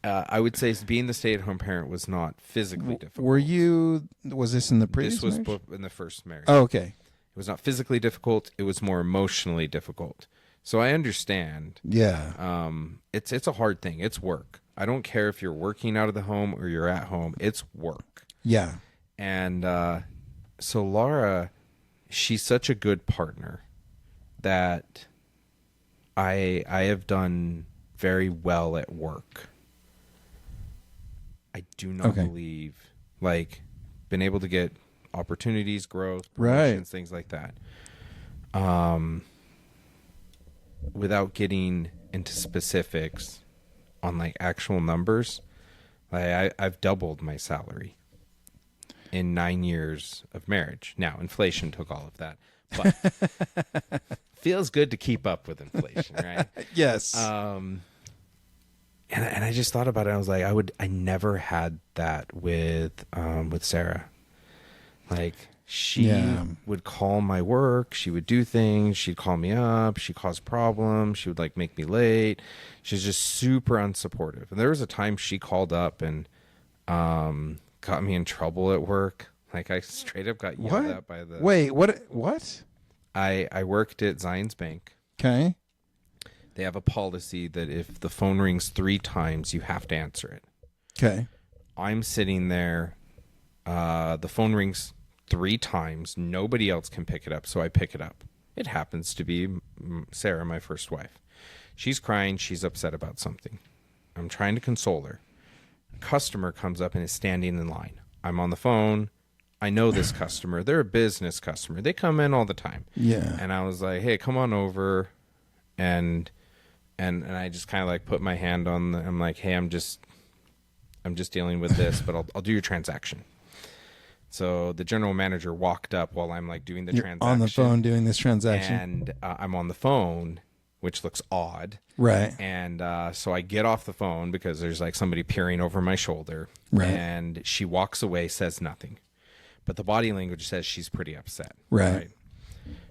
I would say being the stay-at-home parent was not physically difficult. Was this in the previous This was marriage? in the first marriage. Oh, okay. It was not physically difficult. It was more emotionally difficult. So I understand. Yeah. It's a hard thing. It's work. I don't care if you're working out of the home or you're at home. It's work. Yeah. And so Laura, she's such a good partner that I have done very well at work. I do not believe, like, been able to get opportunities, growth, promotions, things like that. Without getting into specifics on like actual numbers, I've doubled my salary. in 9 years of marriage. Now, inflation took all of that, but feels good to keep up with inflation, right? Yes. And I just thought about it. I was like, I never had that with Sarah. Like, she would call my work. She would do things. She'd call me up. She'd cause problems. She would like make me late. She's just super unsupportive. And there was a time she called up and got me in trouble at work. Like, I straight up got yelled at by the... Wait, what? I worked at Zions Bank. Okay. They have a policy that if the phone rings 3 times, you have to answer it. Okay. I'm sitting there. The phone rings 3 times. Nobody else can pick it up, so I pick it up. It happens to be Sarah, my first wife. She's crying. She's upset about something. I'm trying to console her. A customer comes up and is standing in line. I'm on the phone. I know this customer. They're a business customer. They come in all the time. Yeah. And I was like, hey, come on over. And I just kind of like put my hand on I'm like, hey, I'm just dealing with this, but I'll do your transaction. So the general manager walked up while I'm like doing the transaction. On the phone doing this transaction. And I'm on the phone, which looks odd. Right. And so I get off the phone because there's like somebody peering over my shoulder. Right. And she walks away, says nothing. But the body language says she's pretty upset. Right.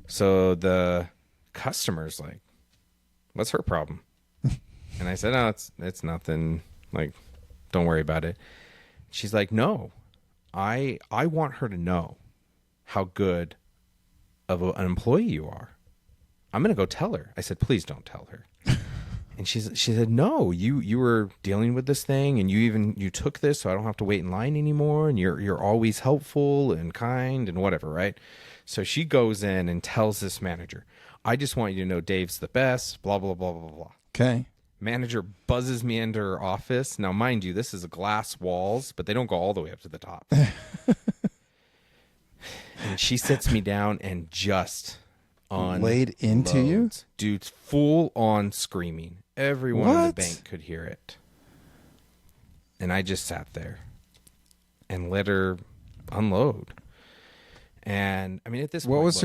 So the customer's like, what's her problem? And I said, no, it's nothing. Like, don't worry about it. She's like, no, I want her to know how good of an employee you are. I'm going to go tell her. I said, please don't tell her. And she said, no, you were dealing with this thing and you took this so I don't have to wait in line anymore. And you're always helpful and kind and whatever. Right. So she goes in and tells this manager, I just want you to know Dave's the best, blah, blah, blah, blah, blah. Okay. Manager buzzes me into her office. Now, mind you, this is glass walls, but they don't go all the way up to the top. And she sits me down and just laid into you? Dude, full on screaming. Everyone in the bank could hear it. And I just sat there and let her unload. And I mean, at this point, what was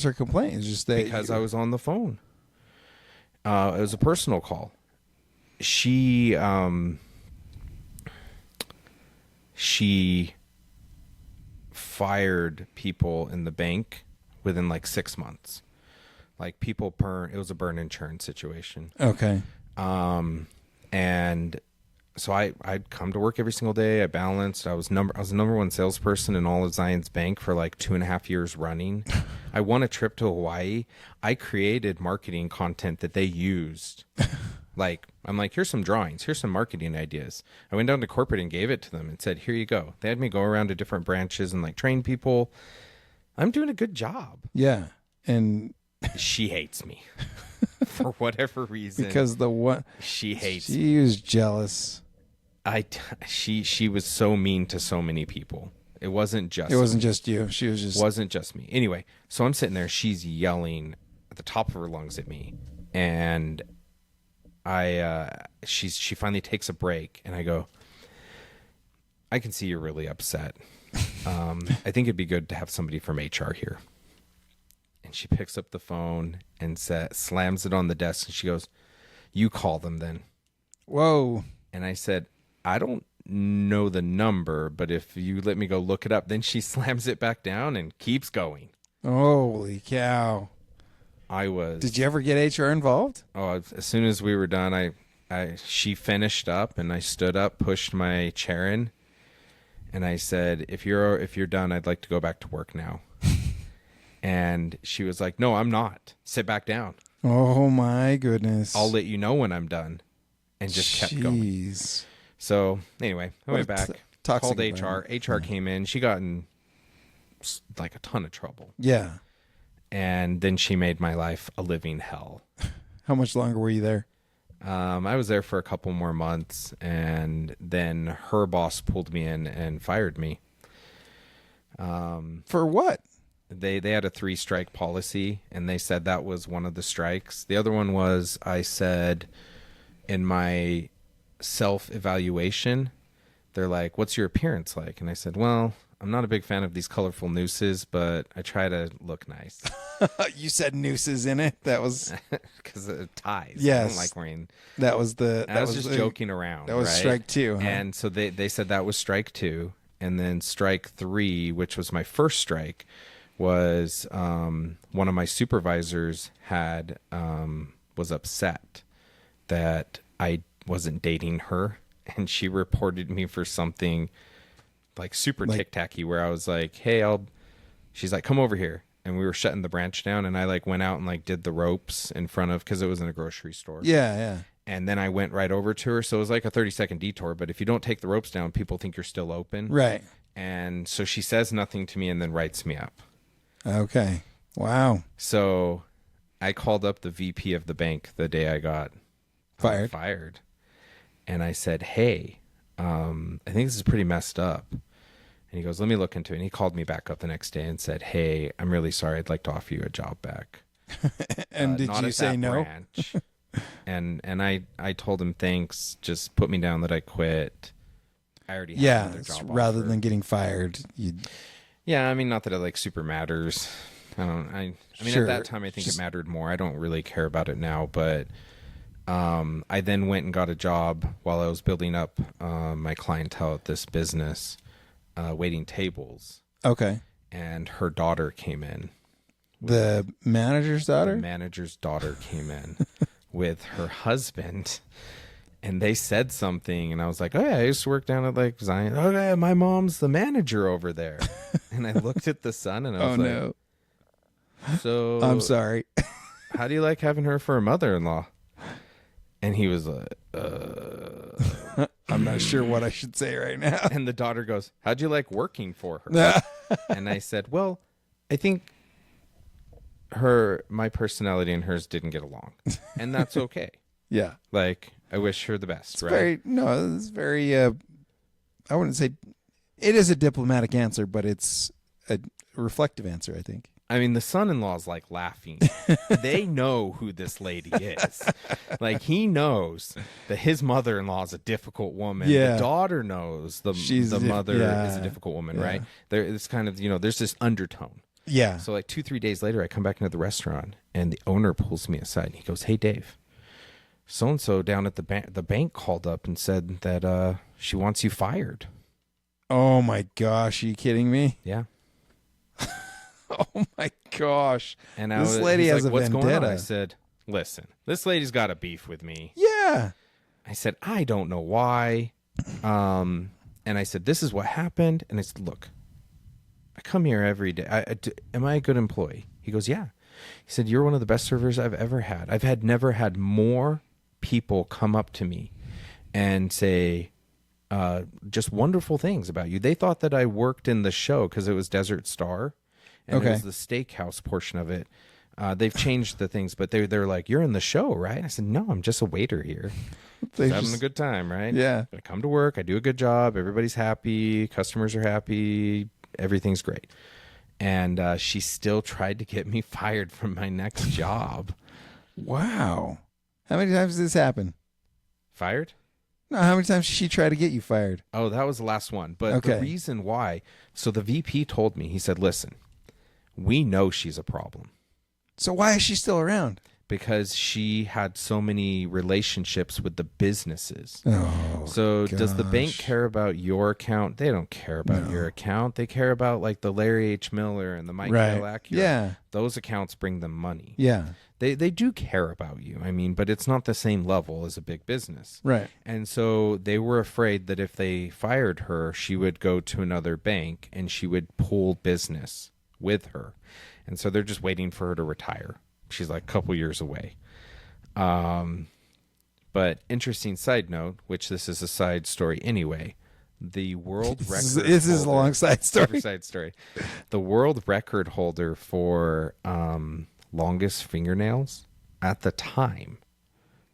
her complaint? It's just that because I was on the phone. It was a personal call. She fired people in the bank within like 6 months. Like it was a burn insurance situation. Okay. And so I'd come to work every single day. I balanced. I was the number 1 salesperson in all of Zions Bank for like 2.5 years running. I won a trip to Hawaii. I created marketing content that they used. Like, I'm like, here's some drawings. Here's some marketing ideas. I went down to corporate and gave it to them and said, here you go. They had me go around to different branches and like train people. I'm doing a good job. Yeah. And she hates me for whatever reason. Because she hates me. She was jealous. She was so mean to so many people. It wasn't just you. She was just wasn't just me. Anyway, so I'm sitting there, she's yelling at the top of her lungs at me, and she finally takes a break, and I go, I can see you're really upset. I think it'd be good to have somebody from HR here. And she picks up the phone and slams it on the desk, and she goes, you call them then. Whoa. And I said, I don't know the number, but if you let me go look it up. Then she slams it back down and keeps going. Holy cow. Did you ever get HR involved? Oh, as soon as we were done, she finished up and I stood up, pushed my chair in, and I said, if you're done, I'd like to go back to work now. And she was like, no, I'm not. Sit back down. Oh my goodness. I'll let you know when I'm done. And just kept going. So anyway, I went back, called HR. HR came in. She got in like a ton of trouble. Yeah. And then she made my life a living hell. How much longer were you there? I was there for a couple more months, and then her boss pulled me in and fired me. For what? They had a 3-strike policy, and they said that was one of the strikes. The other one was I said in my self-evaluation, they're like, what's your appearance like? And I said, well, I'm not a big fan of these colorful nooses, but I try to look nice. You said nooses in it. That was because it ties. Yes. I don't like wearing. that was the I was just joking around. That was right? strike 2. Huh? And so they said that was strike 2, and then strike 3, which was my first strike, was one of my supervisors was upset that I wasn't dating her, and she reported me for something like super tic-tacky, where I was like, hey, she's like, come over here. And we were shutting the branch down, and I like went out and like did the ropes in front of, because it was in a grocery store. Yeah. And then I went right over to her. So it was like a 30-second detour, but if you don't take the ropes down, people think you're still open. Right. And so she says nothing to me and then writes me up. Okay. Wow. So I called up the VP of the bank the day I got fired. And I said, hey, I think this is pretty messed up. And he goes, let me look into it. And he called me back up the next day and said, hey, I'm really sorry. I'd like to offer you a job back. And did you say no? Branch. and I told him, thanks. Just put me down that I quit. I already had another job rather offer. than getting fired. Yeah, I mean, not that it like super matters. I mean, Sure. at that time, I think it mattered more. I don't really care about it now, but I then went and got a job while I was building up my clientele at this business, waiting tables. Okay. And her daughter came in. The manager's daughter? The manager's daughter came in with her husband, and they said something, and I was like, oh yeah, I used to work down at like Zion. Oh yeah, my mom's the manager over there. And I looked at the son, and I was no. So I'm sorry. how do you like having her for a mother-in-law? And he was like, I'm not sure what I should say right now. And the daughter goes, how'd you like working for her? And I said, well, I think my personality and hers didn't get along, and that's okay. Yeah. Like, I wish her the best, right? It's very, I wouldn't say, it is a diplomatic answer, but it's a reflective answer, I think. I mean, the son-in-law's like laughing. They know who this lady is. Like, he knows that his mother-in-law is a difficult woman. Yeah. The daughter knows the mother is a difficult woman, right? It's kind of, there's this undertone. Yeah. So like 2-3 days later, I come back into the restaurant, and the owner pulls me aside, and he goes, hey, Dave, so-and-so down at the bank called up and said that she wants you fired. Oh, my gosh. Are you kidding me? Yeah. Oh, my gosh. And this lady has a what's vendetta. going on? I said, listen, this lady's got a beef with me. Yeah. I said, I don't know why. And I said, this is what happened. And I said, look, I come here every day. Am I a good employee? He goes, yeah. He said, you're one of the best servers I've ever had. I've never had more people come up to me and say just wonderful things about you. They thought that I worked in the show because it was Desert Star. And it was the steakhouse portion of it. They've changed the things, but they're like, you're in the show, right? I said, no, I'm just a waiter here. Having a good time, right? Yeah. I come to work. I do a good job. Everybody's happy. Customers are happy. Everything's great. And she still tried to get me fired from my next job. Wow. How many times did this happen? Fired? No, how many times did she try to get you fired? Oh, that was the last one. But the reason why, so the VP told me, he said, listen, we know she's a problem. So why is she still around? Because she had so many relationships with the businesses. Oh, so gosh. Does the bank care about your account? They don't care about your account. They care about like the Larry H. Miller and the Mike Bell Acura. Yeah. Those accounts bring them money. Yeah. They do care about you. I mean, but it's not the same level as a big business. Right. And so they were afraid that if they fired her, she would go to another bank and she would pool business with her. And so they're just waiting for her to retire. She's like a couple years away. But interesting side note, which this is a side story anyway. The world record. This is a long side story. Side story. The world record holder for longest fingernails at the time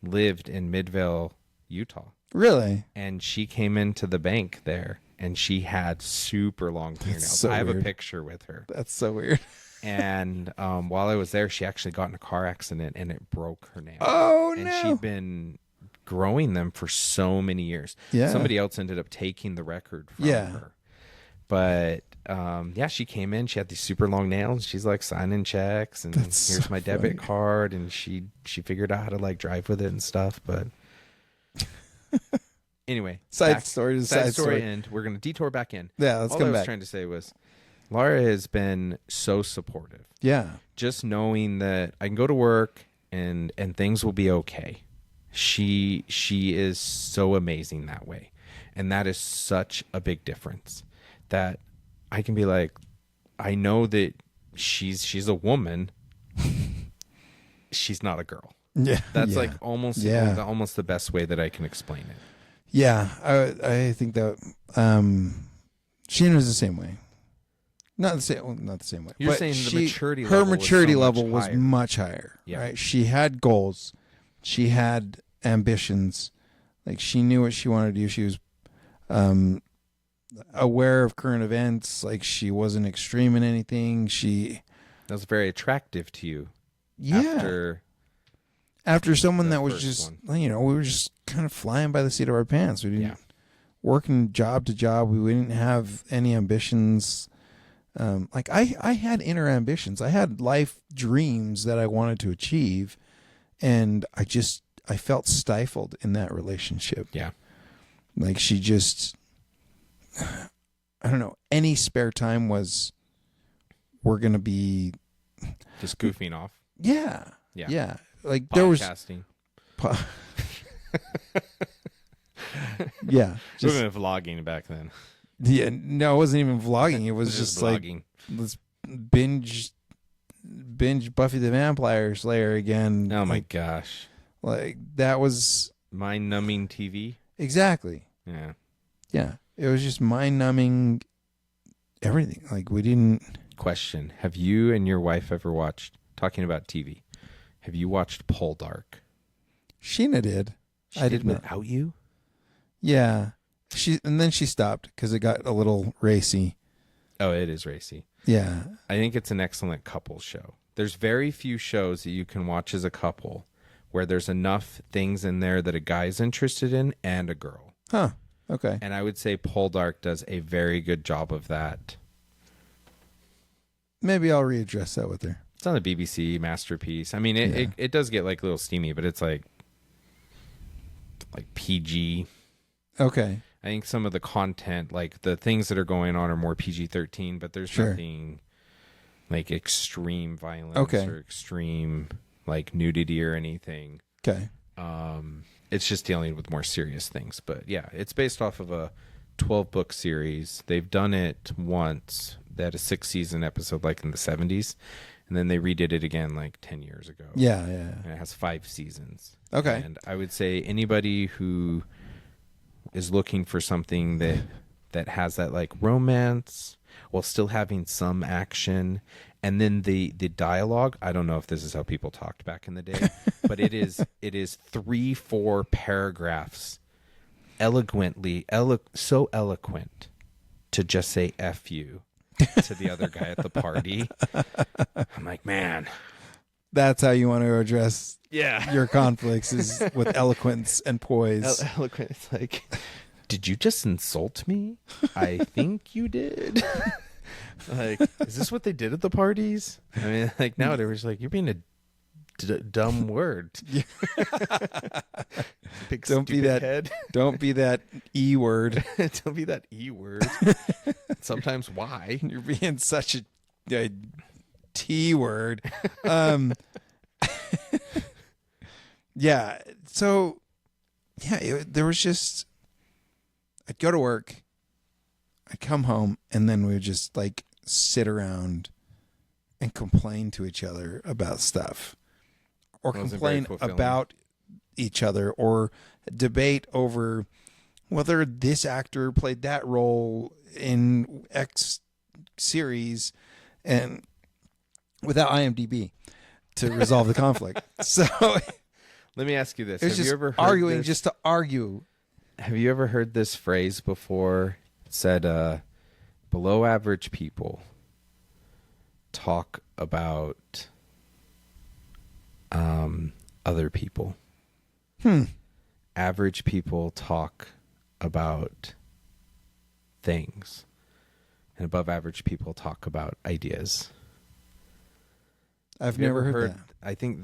lived in Midvale, Utah. Really? And she came into the bank there, and she had super long fingernails. So I have weird. a picture with her. That's so weird. And while I was there, she actually got in a car accident, and it broke her nails. Oh, and no. she'd been growing them for so many years. Yeah. Somebody else ended up taking the record from Yeah. her. But yeah, she came in. She had these super long nails. She's like signing checks, and That's here's so my debit funny. card. And she figured out how to like drive with it and stuff. But anyway, Side story to side side story. and we're gonna detour back in. Yeah, let's All come I was back. trying to say was, Laura has been so supportive. Yeah. Just knowing that I can go to work and things will be okay. She is so amazing that way. And that is such a big difference, that I can be like, I know that she's a woman. She's not a girl. Yeah. That's yeah. like almost Yeah. almost the best way that I can explain it. Yeah. I think that Sheena's the same way. Not the same way. You're but saying the maturity her level was maturity so much level was higher. much higher. Yeah. Right. She had goals. She had ambitions. Like, she knew what she wanted to do. She was aware of current events. Like, she wasn't extreme in anything. That was very attractive to you. Yeah. After someone the that was first just, one. we were just kind of flying by the seat of our pants. We didn't Yeah. working job to job. We didn't have any ambitions. Like, I had inner ambitions. I had life dreams that I wanted to achieve, and I felt stifled in that relationship. Yeah. Like, she just, I don't know, any spare time we're going to be, Just goofing off. yeah. Yeah. Yeah. Like, there was, Podcasting. yeah. We Just, were vlogging back then. yeah. No, it wasn't even vlogging. It was just like, vlogging. let's binge Buffy the Vampire Slayer again. Oh my gosh. Like, that was Mind-numbing TV. exactly. Yeah. Yeah. It was just mind numbing everything. Like, we didn't. Question: have you and your wife ever watched? Talking about TV, have you watched Poldark? Sheena did. She I did did not. without you. Yeah. And then she stopped because it got a little racy. Oh, it is racy. Yeah. I think it's an excellent couple show. There's very few shows that you can watch as a couple where there's enough things in there that a guy's interested in and a girl. Huh. Okay. And I would say Poldark does a very good job of that. Maybe I'll readdress that with her. It's on the BBC Masterpiece. I mean, it does get like a little steamy, but it's like PG. Okay. I think some of the content, like the things that are going on, are more PG-13, but there's Sure. nothing like extreme violence Okay. or extreme like nudity or anything. Okay. It's just dealing with more serious things. But yeah, it's based off of a 12-book series. They've done it once. They had a 6-season episode like in the 70s, and then they redid it again like 10 years ago. Yeah. And it has 5 seasons. Okay. And I would say anybody who is looking for something that has that like romance while still having some action, and then the dialogue, I don't know if this is how people talked back in the day, but it is 3-4 paragraphs so eloquent to just say F you to the other guy at the party. I'm like, man, That's how you want to address yeah, your conflicts, is with eloquence and poise. eloquent. It's like, did you just insult me? I think you did. Like, is this what they did at the parties? I mean, like, now they were just like, you're being a dumb word. Yeah. Big Don't be stupid that- head. Don't be that E word. Don't be that E word. Sometimes Y. You're being such a T word. Yeah. So, yeah, there was just, I'd go to work, I'd come home, and then we would just like sit around and complain to each other about stuff, or Wasn't very complain fulfilling. about each other, or debate over whether this actor played that role in X series, and without IMDb to resolve the conflict. So Let me ask you this. it was Have just you ever heard arguing this? just to argue. Have you ever heard this phrase before? It said, below average people talk about other people. Average people talk about things. and above average people talk about ideas. I've never heard that. I think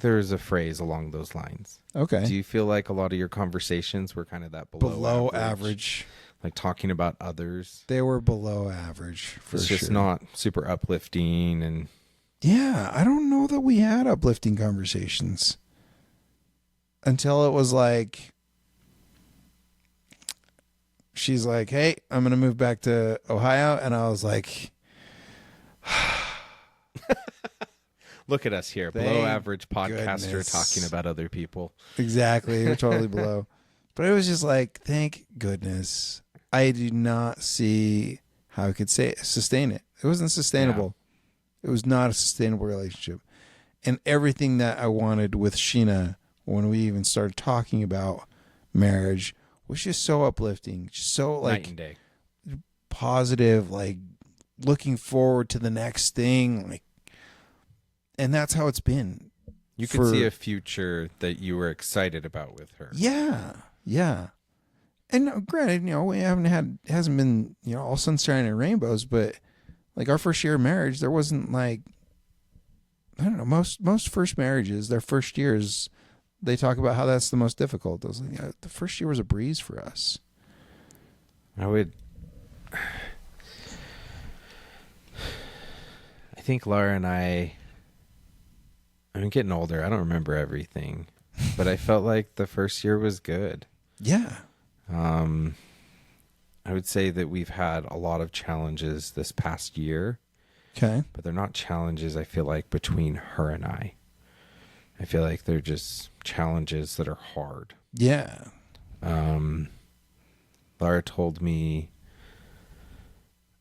there is a phrase along those lines. Okay. Do you feel like a lot of your conversations were kind of that below average? Like talking about others? They were below average, for sure. It's just not super uplifting. And yeah, I don't know that we had uplifting conversations until it was like, she's like, hey, I'm going to move back to Ohio. And I was like, look at us here, below average podcaster talking about other people. Exactly. We're totally below. But it was just like, thank goodness. I do not see how I could sustain it. It wasn't sustainable. Yeah. It was not a sustainable relationship. And everything that I wanted with Sheena when we even started talking about marriage was just so uplifting, just so like night and day. Positive, like looking forward to the next thing, like, and that's how it's been. You could see a future that you were excited about with her. Yeah, yeah. And granted, we hasn't been all sunshine and rainbows, but like our first year of marriage, there wasn't like, I don't know, most first marriages, their first years, they talk about how that's the most difficult. I was like, the first year was a breeze for us. I think Laura and I'm getting older. I don't remember everything, but I felt like the first year was good. Yeah. I would say that we've had a lot of challenges this past year. Okay. But they're not challenges, I feel like, between her and I. I feel like they're just challenges that are hard. Yeah. Laura told me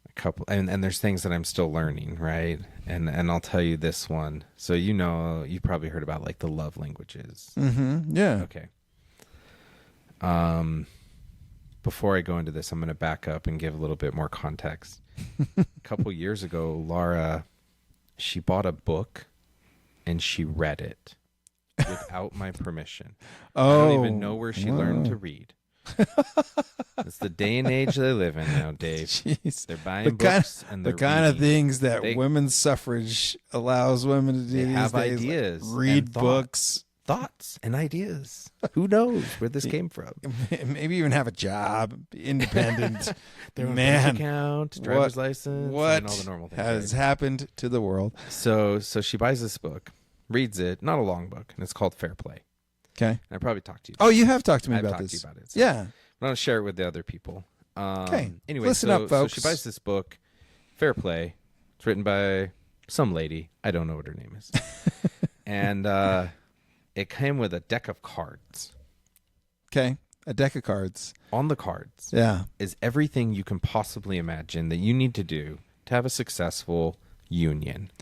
a couple, and there's things that I'm still learning, right? And I'll tell you this one. So you've probably heard about like the love languages. Mm-hmm. Yeah. Okay. Before I go into this, I'm going to back up and give a little bit more context. A couple years ago, Laura, she bought a book and she read it without my permission. Oh, I don't even know where she learned to read. It's the day and age they live in now, Dave. Jeez. They're buying books and they're the kind reading. of things that women's suffrage allows women to do. They have days, ideas, like read and books, thoughts and ideas. Who knows where this came from? Maybe even have a job, be independent. Their own Man, bank account, driver's license, what and all the normal things. has happened to the world? So she buys this book, reads it, not a long book, and it's called Fair Play. Okay. And I probably talked to you. Oh, you have talked to me I've about talked this. to you about it. So Yeah. I'm going to share it with the other people. Okay. Anyway, Listen up, folks. So she buys this book, Fair Play. It's written by some lady. I don't know what her name is. And it came with a deck of cards. Okay. A deck of cards. On the cards is everything you can possibly imagine that you need to do to have a successful union.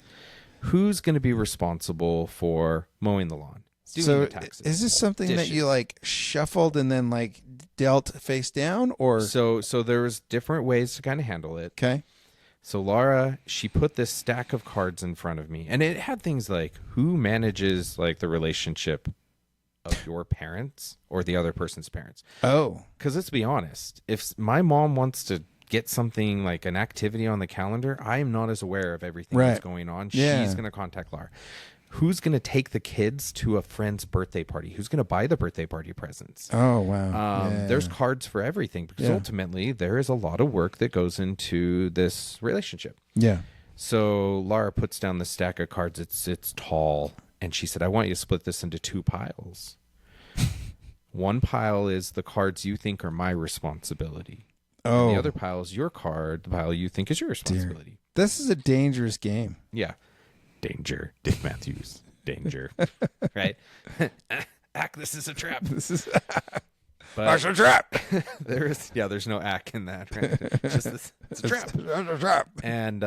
Who's going to be responsible for mowing the lawn? Doing the taxes, is this something dishes. that you like shuffled and then like dealt face down, or So there was different ways to kind of handle it. okay? So Laura, she put this stack of cards in front of me, and it had things like who manages like the relationship of your parents or the other person's parents. Oh, Because let's be honest, if my mom wants to get something like an activity on the calendar, I am not as aware of everything that's going on. Yeah. She's going to contact Laura. Who's going to take the kids to a friend's birthday party? Who's going to buy the birthday party presents? Oh, wow. There's cards for everything because ultimately there is a lot of work that goes into this relationship. Yeah. So Laura puts down the stack of cards. It's tall. And she said, I want you to split this into two piles. One pile is the cards you think are my responsibility. Oh. And the other pile is your card, the pile you think is your responsibility. This is a dangerous game. Yeah. Danger, Dave Matthews. Danger. Right? Ack, this is a trap. This is But a trap. there's no ack in that, right? It's just this, it's a trap. It's a trap. And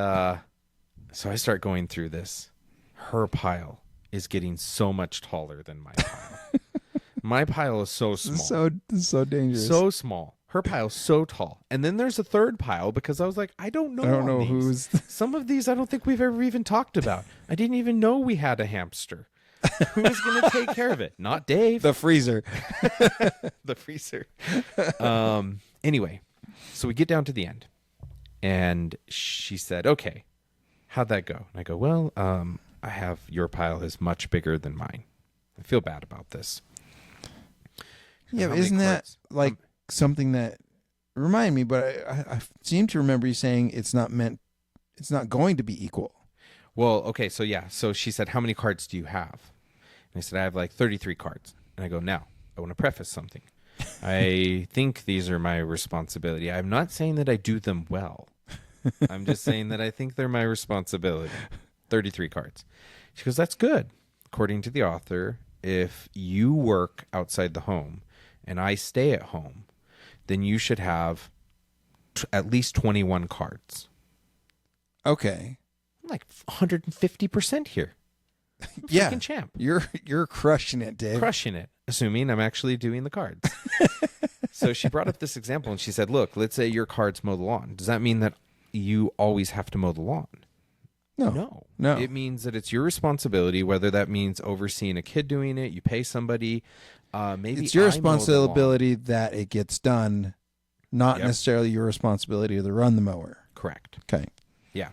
so I start going through this. Her pile is getting so much taller than my pile. My pile is so small. This is so dangerous. So small. Her pile's so tall. And then there's a third pile because I was like, I don't know who's some of these I don't think we've ever even talked about. I didn't even know we had a hamster. Who's going to take care of it? Not Dave. the freezer. The freezer. Anyway, so we get down to the end. And she said, okay, how'd that go? And I go, well, your pile is much bigger than mine. I feel bad about this. Yeah, isn't that like something that remind me? But I seem to remember you saying it's not going to be equal. Well, okay, so yeah. So she said, how many cards do you have? And I said, I have like 33 cards. And I go, now, I want to preface something. I think these are my responsibility. I'm not saying that I do them well. I'm just saying that I think they're my responsibility. 33 cards. She goes, that's good. According to the author, if you work outside the home and I stay at home, then you should have at least 21 cards. Okay. I'm like 150% here. Yeah. Freaking champ. You're crushing it, Dave. Crushing it, assuming I'm actually doing the cards. So she brought up this example and she said, look, let's say your cards mow the lawn. Does that mean that you always have to mow the lawn? No. It means that it's your responsibility, whether that means overseeing a kid doing it, you pay somebody. Maybe it's your responsibility that it gets done, not necessarily your responsibility to run the mower. Correct. Okay. Yeah.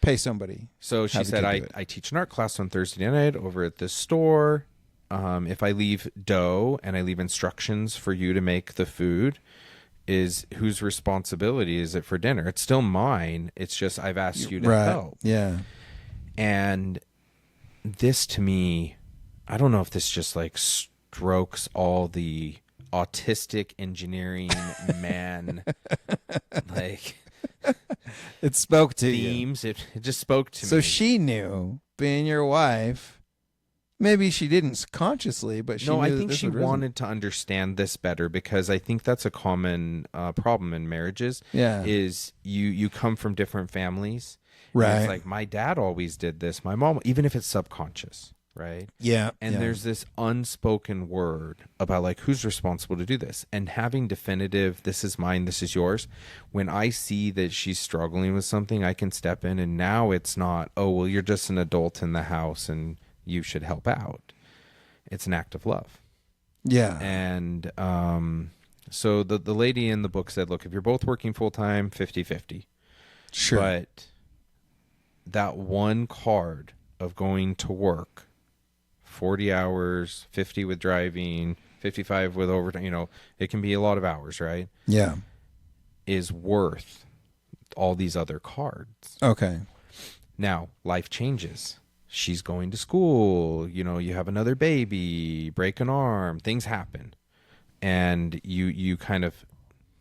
Pay somebody. So she said, I teach an art class on Thursday night over at this store. If I leave dough and I leave instructions for you to make the food, is whose responsibility is it for dinner? It's still mine. It's just I've asked you to help. Yeah. And this to me, I don't know if this just like strokes all the autistic engineering man like it spoke to themes. You. It just spoke to me. So she knew, being your wife. Maybe she didn't consciously, but she knew I think she wanted to understand this better, because I think that's a common problem in marriages. Yeah. Is you come from different families. Right. It's like, my dad always did this. My mom, even if it's subconscious, right? Yeah. And there's this unspoken word about like who's responsible to do this, and having definitive, this is mine, this is yours. When I see that she's struggling with something, I can step in, and now it's not, oh, well, you're just an adult in the house and you should help out. It's an act of love. Yeah. And so the lady in the book said, look, if you're both working full-time, 50-50. Sure. But that one card of going to work 40 hours, 50 with driving, 55 with overtime, it can be a lot of hours, right? Yeah. Is worth all these other cards. Okay. Now, life changes. She's going to school, you have another baby, break an arm, things happen. And you kind of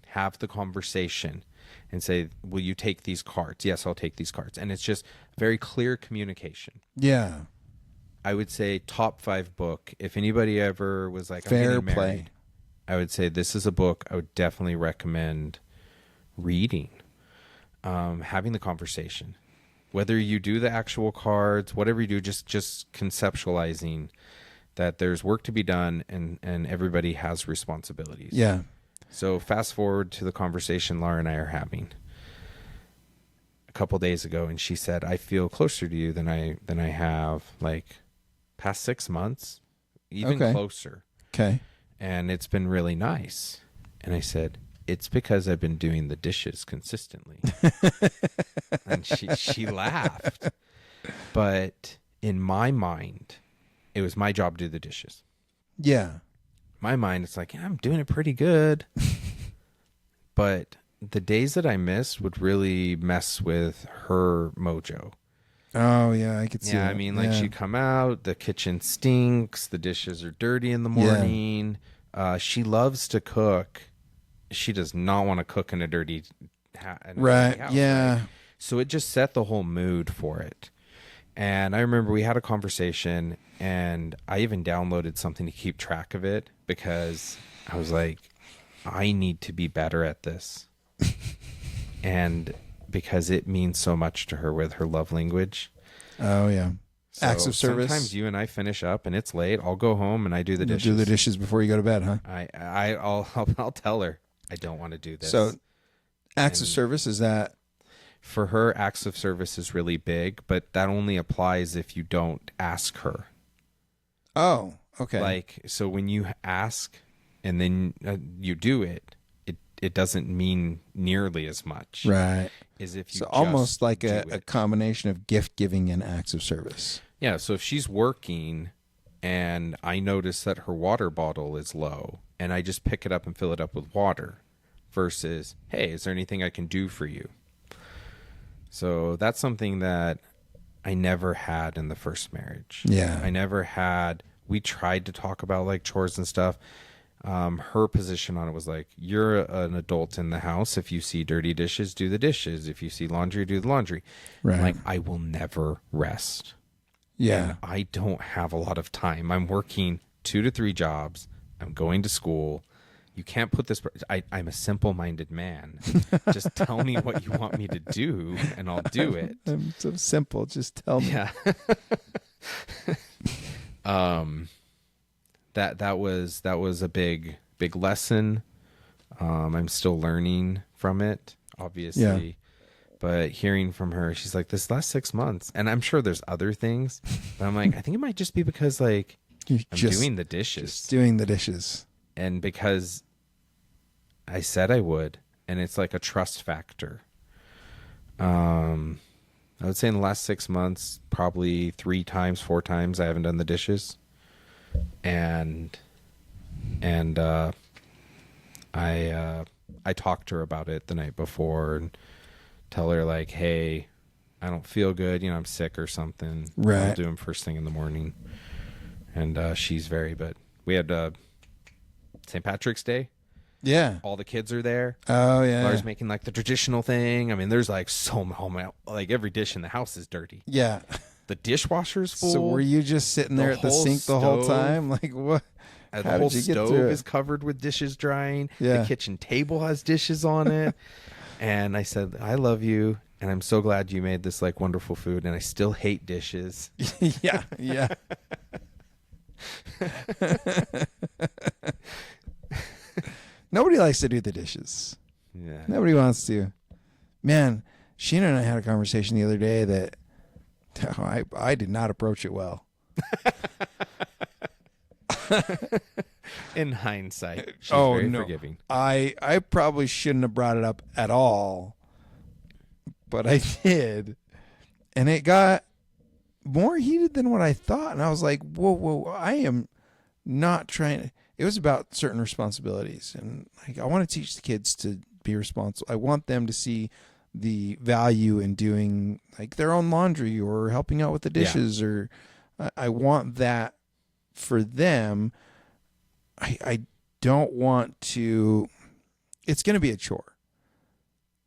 have the conversation and say, will you take these cards? Yes, I'll take these cards. And it's just very clear communication. Yeah. I would say top 5 book. If anybody ever was like, Fair I'm getting play. married, I would say this is a book I would definitely recommend reading, having the conversation. Whether you do the actual cards, whatever you do, just conceptualizing that there's work to be done and everybody has responsibilities. Yeah. So fast forward to the conversation Laura and I are having a couple days ago, and she said, I feel closer to you than I have like past 6 months, even closer. Okay. And it's been really nice. And I said, it's because I've been doing the dishes consistently. And she laughed. But in my mind, it was my job to do the dishes. Yeah. My mind, it's like, yeah, I'm doing it pretty good. But the days that I missed would really mess with her mojo. Oh, yeah, I could see that. I mean, like she'd come out, the kitchen stinks, the dishes are dirty in the morning. Yeah. She loves to cook. She does not want to cook in a dirty house. Yeah. Right? So it just set the whole mood for it. And I remember we had a conversation, and I even downloaded something to keep track of it, because I was like, I need to be better at this. And because it means so much to her with her love language. Oh, yeah. So acts of service. Sometimes you and I finish up and it's late. I'll go home and I do the dishes. Do the dishes before you go to bed, huh? I'll tell her I don't want to do this. So acts of service, is that? For her, acts of service is really big, but that only applies if you don't ask her. Oh, okay. Like, so when you ask and then you do it, it doesn't mean nearly as much. Right. As if you So just almost like do a it. combination of gift giving and acts of service. Yeah, so if she's working and I notice that her water bottle is low and I just pick it up and fill it up with water versus, hey, is there anything I can do for you? So that's something that I never had in the first marriage. Yeah. I never had, we tried to talk about like chores and stuff. Her position on it was like, you're an adult in the house. If you see dirty dishes, do the dishes. If you see laundry, do the laundry. Right. Like, I will never rest. Yeah. And I don't have a lot of time. I'm working 2 to 3 jobs. I'm going to school. You can't put this. I'm a simple-minded man. Just tell me what you want me to do, and I'll do it. I'm so simple. Just tell me. Yeah. That was a big lesson. I'm still learning from it, obviously. Yeah. But hearing from her, she's like, this last 6 months, and I'm sure there's other things, but I'm like, I think it might just be because like I'm doing the dishes. Just doing the dishes. And because I said I would, and it's like a trust factor. I would say in the last 6 months, probably 3 times, 4 times I haven't done the dishes. And I talked to her about it the night before and tell her like, hey, I don't feel good, I'm sick or something. Right. I'll do them first thing in the morning. And but we had St. Patrick's Day. Yeah. All the kids are there. Oh yeah. Laura's making like the traditional thing. I mean, there's like like every dish in the house is dirty. Yeah. The dishwasher's full. So were you just sitting there at the sink the whole time? Like what? The How whole did you get stove through it? is covered with dishes drying. Yeah. The kitchen table has dishes on it. And I said, I love you. And I'm so glad you made this like wonderful food. And I still hate dishes. Yeah. Yeah. Nobody likes to do the dishes. Yeah. Nobody wants to. Man, Sheena and I had a conversation the other day that I did not approach it well. In hindsight, she's Oh, very no. forgiving. I probably shouldn't have brought it up at all, but I did. And it got more heated than what I thought. And I was like, whoa, I am not trying to. It was about certain responsibilities. And like, I want to teach the kids to be responsible. I want them to see the value in doing like their own laundry or helping out with the dishes, or I want that for them. I don't want to, it's going to be a chore.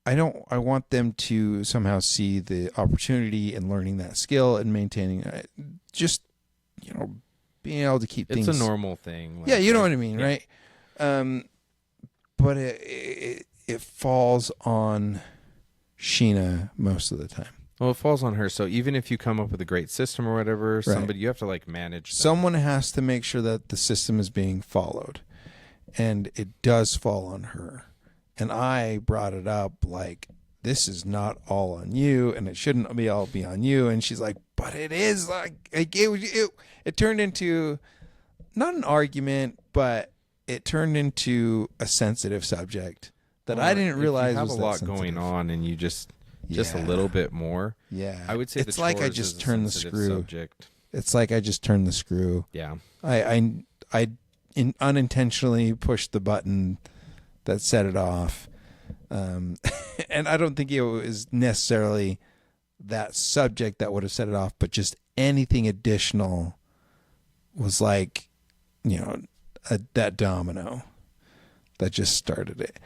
I want them to somehow see the opportunity in learning that skill and maintaining just, being able to keep things. It's a normal thing. Yeah. You know what I mean? Yeah. Right. But it falls on Sheena most of the time. Well, it falls on her. So even if you come up with a great system or whatever, somebody, you have to like manage them. Someone has to make sure that the system is being followed, and it does fall on her. And I brought it up like, this is not all on you, and it shouldn't be all be on you. And she's like, but it is. Like it turned into not an argument, but it turned into a sensitive subject that I didn't realize you have was a lot that going sensitive. on, and you just a little bit more. Yeah, I would say it's like I just turned the screw. Subject. It's like I just turned the screw. Yeah, I unintentionally pushed the button that set it off, and I don't think it was necessarily that subject that would have set it off, but just anything additional was like, that domino that just started it.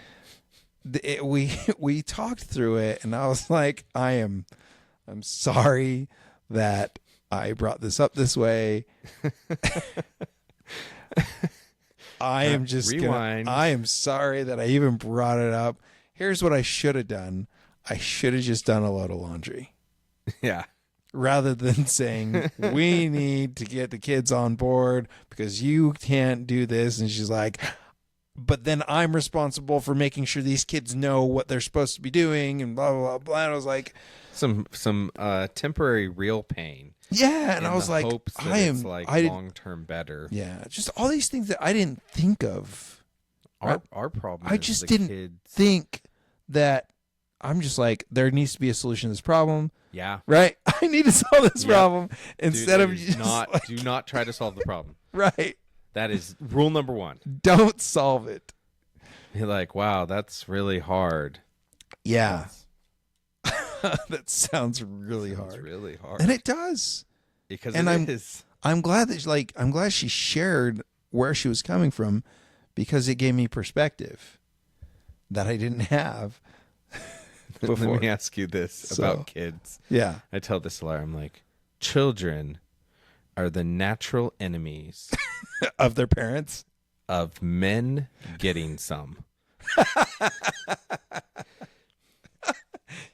We talked through it, and I was like, I'm sorry that I brought this up this way. I am just rewind. I am sorry that I even brought it up. Here's what I should have done. I should have just done a load of laundry. Yeah. Rather than saying, we need to get the kids on board because you can't do this. And she's like, but then I'm responsible for making sure these kids know what they're supposed to be doing and blah, blah, blah. And I was like, some temporary real pain. Yeah. And I was like, I am like long-term better. Yeah. Just all these things that I didn't think of. Our problem I is just the didn't kids. think that. I'm just like, there needs to be a solution to this problem, Yeah. right? I need to solve this Yep. problem Dude, instead it of is just not like, do not try to solve the problem. right. That is rule number 1. Don't solve it. You're like, wow, that's really hard. Yeah. That sounds really It's hard. really hard. And it does. Because and it is. I'm glad that I'm glad she shared where she was coming from, because it gave me perspective that I didn't have before. Let me ask you this about kids. Yeah. I tell this to Lara, I'm like, children are the natural enemies Of their parents. of men getting some.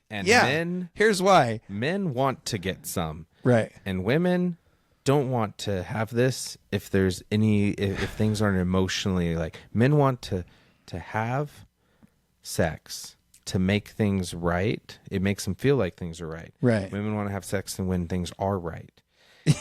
And Yeah. Here's why. men want to get some. Right. And women don't want to have this if there's any if things aren't emotionally like men want to have sex to make things right. It makes them feel like things are right. Right. Women want to have sex and when things are right.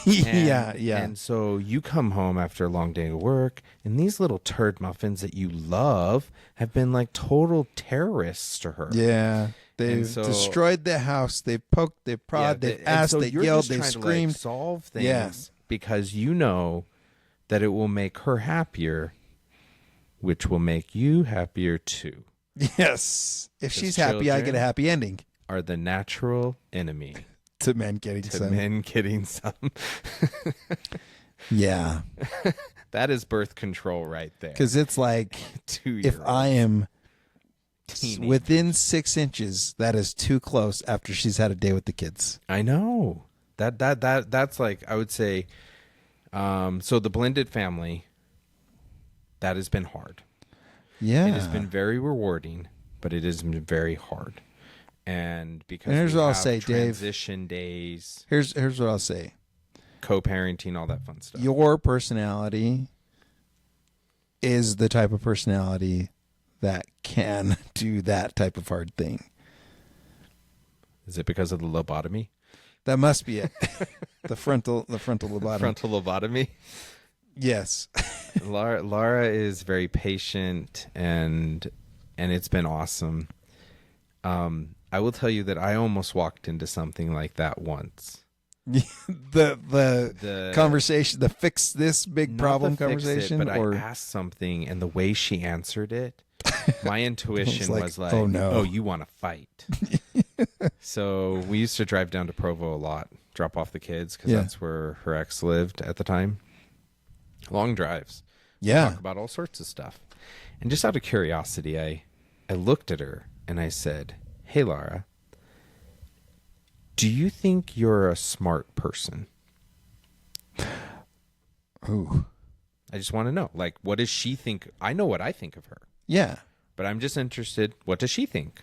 Yeah. And so you come home after a long day of work, and these little turd muffins that you love have been like total terrorists to her. Yeah. They've And so- destroyed the house. They've poked, they've prodded, they've and asked, so they you're yelled, just they trying to, screamed. like, solve things Yeah. because you know that it will make her happier, which will make you happier too. Yes. If she's happy, I get a children- happy ending. Are the natural enemy To men getting to some. men getting some. Yeah. That is birth control right there. Because it's like, 2 if I am Teenagers. within 6 inches, that is too close after she's had a day with the kids. I know that's like I would say. So the blended family, that has been hard. Yeah. It has been very rewarding, but it has been very hard. And because And here's we what I'll have say, Dave. transition days, Here's what I'll say. co-parenting, all that fun stuff. Your personality is the type of personality that can do that type of hard thing. Is it because of the lobotomy? That must be it. the frontal lobotomy. Frontal lobotomy. Yes. Lara is very patient and it's been awesome. I will tell you that I almost walked into something like that once. the conversation, the fix this big Not problem to fix it, conversation, but or I asked something and the way she answered it, my intuition like, was like, oh, no. you want to fight. So we used to drive down to Provo a lot, drop off the kids because Yeah. that's where her ex lived at the time. Long drives. yeah, Talk about all sorts of stuff. And just out of curiosity, I looked at her and I said, "Hey, Lara, do you think you're a smart person?" ooh, I just want to know, like, what does she think? I know what I think of her, yeah. but I'm just interested. What does she think?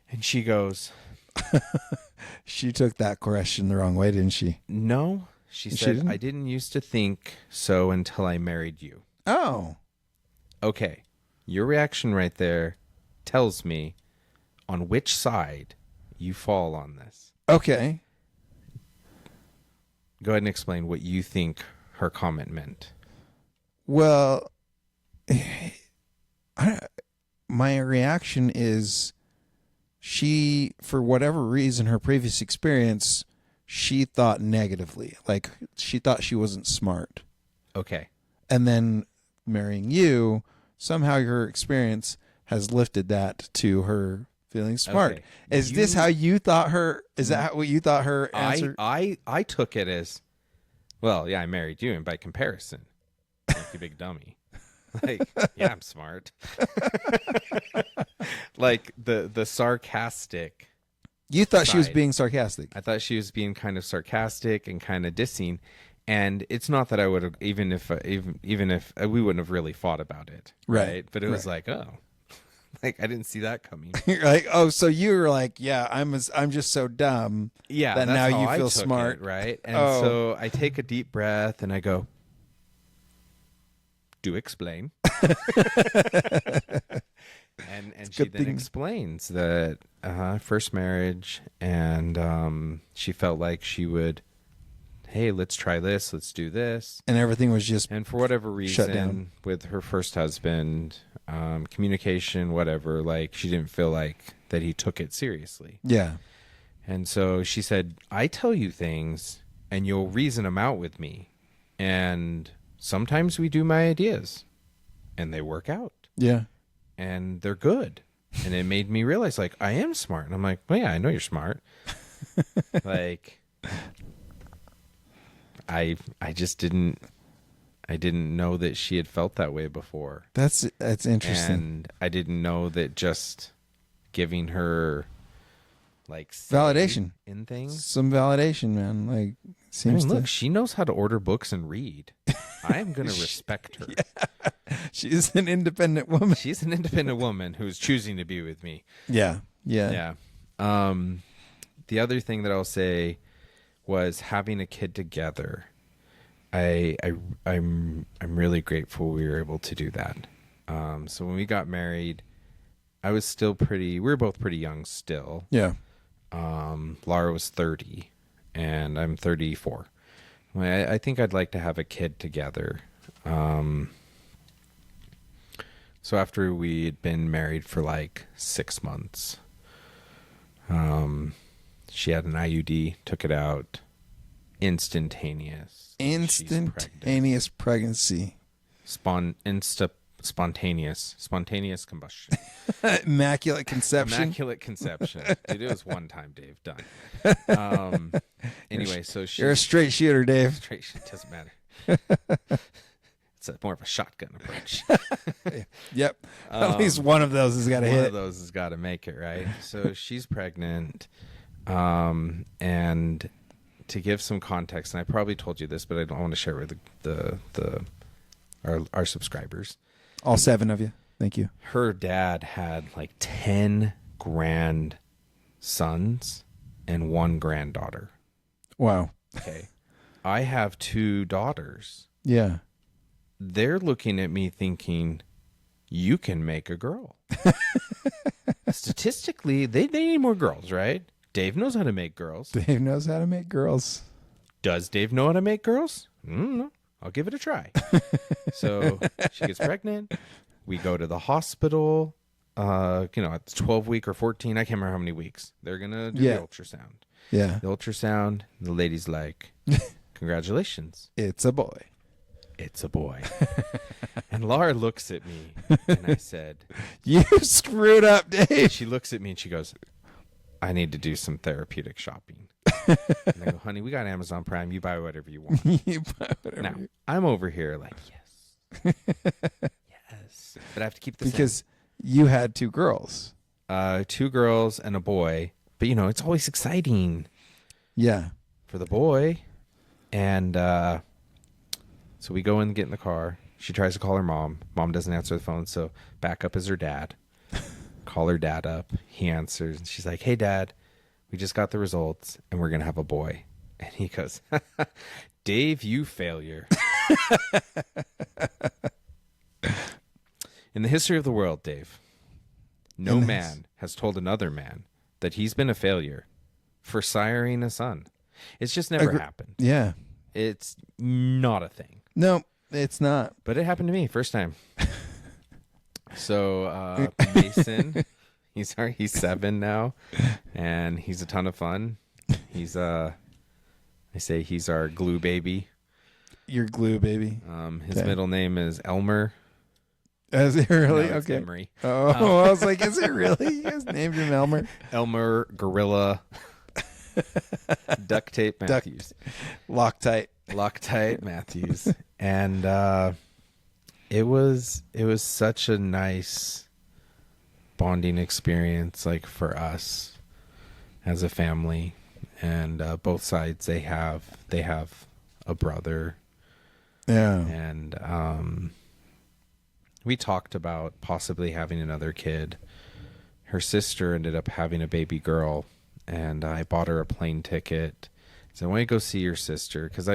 And she goes, She took that question the wrong way, didn't she? "No." She said, didn't? "I didn't used to think so until I married you." Oh, Okay. Your reaction right there tells me on which side you fall on this. okay. Go ahead and explain what you think her comment meant. Well, my reaction is she, for whatever reason, her previous experience, she thought negatively. Like, she thought she wasn't smart. Okay. And then marrying you, somehow your experience has lifted that to her feeling smart. Okay. Is this how you thought her? Is that what you thought her answer? I took it as, well, yeah, I married you, and by comparison, like you big dummy. Like, yeah, I'm smart. Like the sarcastic. You thought she was side. being sarcastic. I thought she was being kind of sarcastic and kind of dissing. And it's not that I would have, even if we wouldn't have really fought about it, Right. But it was like, oh, like I didn't see that coming. You're like, oh, so you were like, yeah, I'm just so dumb. Yeah, that that's now how you I feel took smart. it, right? And Oh. so I take a deep breath and I go, "Do explain." and she good then thing. explains that first marriage, and she felt like she would hey, let's try this, let's do this. And everything was just And for whatever Shut reason, down. with her first husband, communication, whatever, like she didn't feel like that he took it seriously. yeah. And so she said, I tell you things and you'll reason them out with me. And sometimes we do my ideas and they work out Yeah. and they're good. And it made me realize, like, I am smart. And I'm like, well, yeah, I know you're smart. Like, I didn't know that she had felt that way before. That's interesting. And I didn't know that just giving her like say Validation. in things. Some validation, man. Like I seems mean, look, to she knows how to order books and read. I am going to respect her. she's an independent woman. She's an independent woman who's choosing to be with me. Yeah. Yeah. Yeah. The other thing that I'll say was having a kid together. I'm really grateful we were able to do that. So when we got married, I was still we were both pretty young still. Yeah. Laura was 30 and I'm 34. I think I'd like to have a kid together. So after we had been married for like 6 months, she had an IUD, took it out, instantaneous. She's pregnant. Instantaneous pregnancy. Spontaneous combustion. Immaculate conception. Immaculate conception. Dude, it was one time, Dave. Done. Anyway, so You're a straight shooter, Dave. straight shit doesn't matter. It's more of a shotgun approach. Yep. At least one of those has got to One hit. of those has got to make it, right? So she's pregnant. And to give some context, and I probably told you this, but I don't want to share it with our subscribers. All 7 of you. Thank you. Her dad had like 10 grandsons and 1 granddaughter. Wow. Okay. I have 2 daughters. Yeah. They're looking at me thinking, you can make a girl. Statistically, they need more girls, right? Dave knows how to make girls. Dave knows how to make girls. Does Dave know how to make girls? No. I'll give it a try. So she gets pregnant. We go to the hospital. At 12 week or 14, I can't remember how many weeks. They're going to do the ultrasound. Yeah. The ultrasound, the lady's like, congratulations. It's a boy. It's a boy. And Laura looks at me and I said, You screwed up, Dave. she looks at me and she goes, I need to do some therapeutic shopping. And I go, honey, we got Amazon Prime. You buy whatever you want. You buy whatever Now, you- I'm over here like, yes. Yes. But I have to keep this in. because you had 2 girls. 2 girls and a boy. But, it's always exciting Yeah. for the boy. And so we go in and get in the car. She tries to call her mom. Mom doesn't answer the phone, so backup is her dad. Call her dad up. He answers, and she's like, hey, Dad, we just got the results, and we're going to have a boy. And he goes, Dave, you failure. In the history of the world, Dave, no man has told another man that he's been a failure for siring a son. It's just never happened. Yeah. It's not a thing. No, it's not. But it happened to me first time. So Mason, he's 7 now, and he's a ton of fun. He's I say he's our glue baby. Your glue, baby. His Okay. middle name is Elmer. Is it really? No, it's Okay. Emery. Oh, I was like, is it really? You guys named him Elmer? Elmer Gorilla Duct Tape Matthews. Loctite. Loctite Matthews. And it was such a nice bonding experience, like for us as a family. And both sides they have a brother. Yeah. And we talked about possibly having another kid. Her sister ended up having a baby girl, and I bought her a plane ticket. So I want to go see your sister because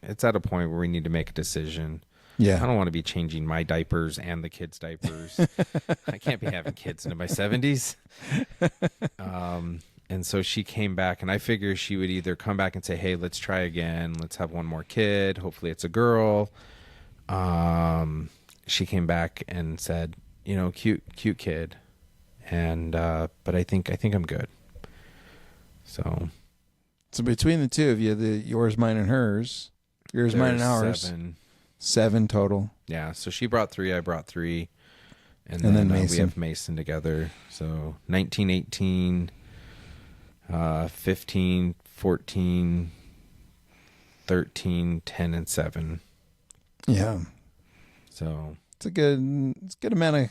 it's at a point where we need to make a decision. Yeah. I don't want to be changing my diapers and the kids' diapers. I can't be having kids into my 70s. And so she came back, and I figured she would either come back and say, hey, let's try again. Let's have one more kid. Hopefully it's a girl. She came back and said, cute kid. And, but I think I'm good. So between the two of you, yours, mine, and hers, mine, and ours, 7 total. Yeah. So she brought 3, I brought 3. And then we Mason. have Mason together. So 19, 18, 15, 14, 13, 10, and 7. Yeah. So it's a good amount of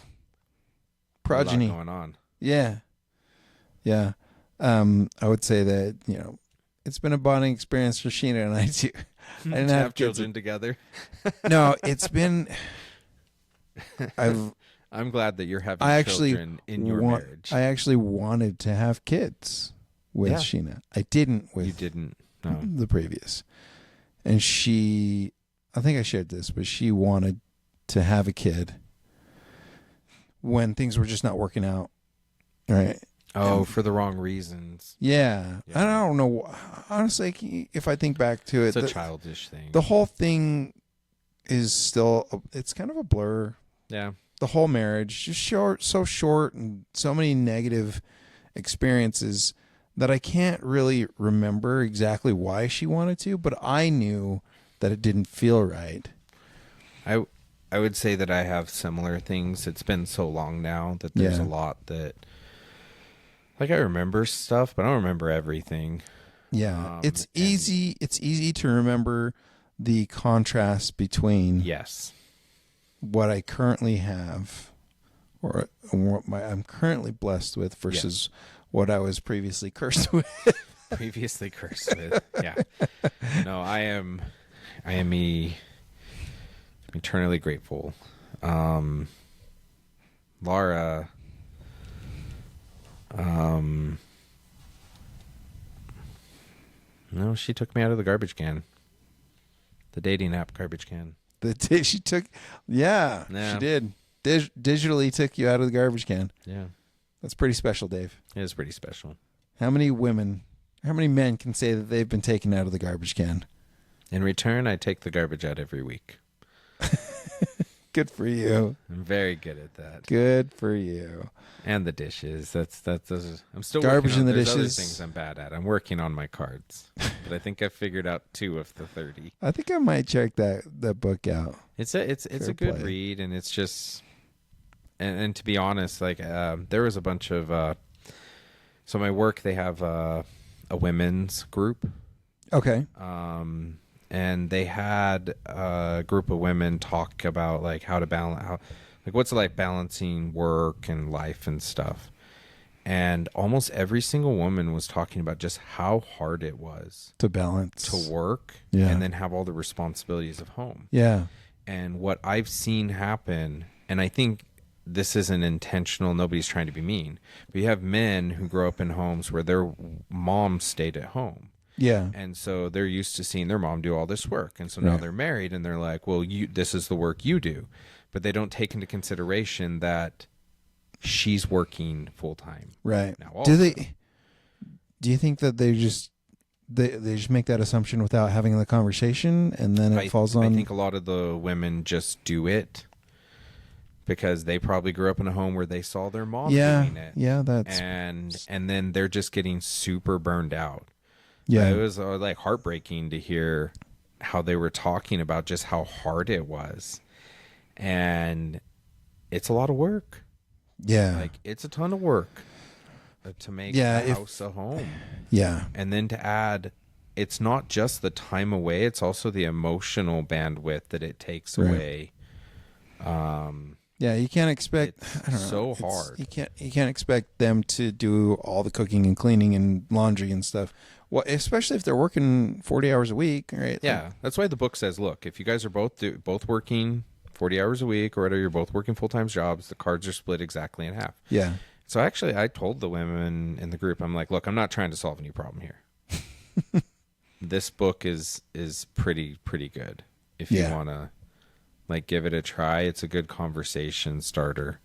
progeny a lot going on. Yeah. Yeah. I would say that, it's been a bonding experience for Sheena and I too. I didn't have children together. No, it's been I'm glad that you're having children in your marriage. I actually wanted to have kids with Sheena. I didn't with You didn't. No. the previous. And I think I shared this, but she wanted to have a kid when things were just not working out. Right. Oh, for the wrong reasons. Yeah. I don't know. Honestly, if I think back to it, it's a childish thing. The whole thing is still, it's kind of a blur. Yeah. The whole marriage, just so short and so many negative experiences that I can't really remember exactly why she wanted to, but I knew that it didn't feel right. I would say that I have similar things. It's been so long now that there's a lot that, like, I remember stuff, but I don't remember everything. Yeah. It's easy to remember the contrast between what I currently have or what I'm currently blessed with versus what I was previously cursed with. Previously cursed with. Yeah. No, I am eternally grateful. Laura, no, she took me out of the garbage can. The dating app garbage can. The day she took, she did. Digitally took you out of the garbage can. Yeah. That's pretty special, Dave. It is pretty special. How many men can say that they've been taken out of the garbage can? In return, I take the garbage out every week. Good for you. I'm very good at that. Good for you. And the dishes. I'm still garbage in the there's dishes. Other things I'm bad at. I'm working on my cards, but I think I figured out 2 of the 30. I think I might check that book out. It's a good read, and it's just, and to be honest, like there was a bunch of so my work, they have a women's group. Okay. And they had a group of women talk about like how to balance, what's it like balancing work and life and stuff. And almost every single woman was talking about just how hard it was to balance, to work, and then have all the responsibilities of home. Yeah. And what I've seen happen, and I think this isn't intentional, nobody's trying to be mean, but you have men who grow up in homes where their mom stayed at home. Yeah. And so they're used to seeing their mom do all this work. And so now they're married and they're like, well, this is the work you do. But they don't take into consideration that she's working full time. Right. Now do you think that they just make that assumption without having the conversation and then it falls on? I think a lot of the women just do it because they probably grew up in a home where they saw their mom doing it. Yeah, that's and then they're just getting super burned out. Yeah. It was like heartbreaking to hear how they were talking about just how hard it was. And it's a lot of work. Yeah. Like it's a ton of work to make a house a home. Yeah. And then to add, it's not just the time away, it's also the emotional bandwidth that it takes away. Yeah, you can't expect. It's I don't know, hard. You can't expect them to do all the cooking and cleaning and laundry and stuff. Well, especially if they're working 40 hours a week, right? Yeah, that's why the book says, look, if you guys are both working 40 hours a week or whatever, you're both working full-time jobs, the cards are split exactly in half. Yeah. So actually, I told the women in the group, I'm like, look, I'm not trying to solve any problem here. This book is pretty good. If you want to like give it a try, it's a good conversation starter.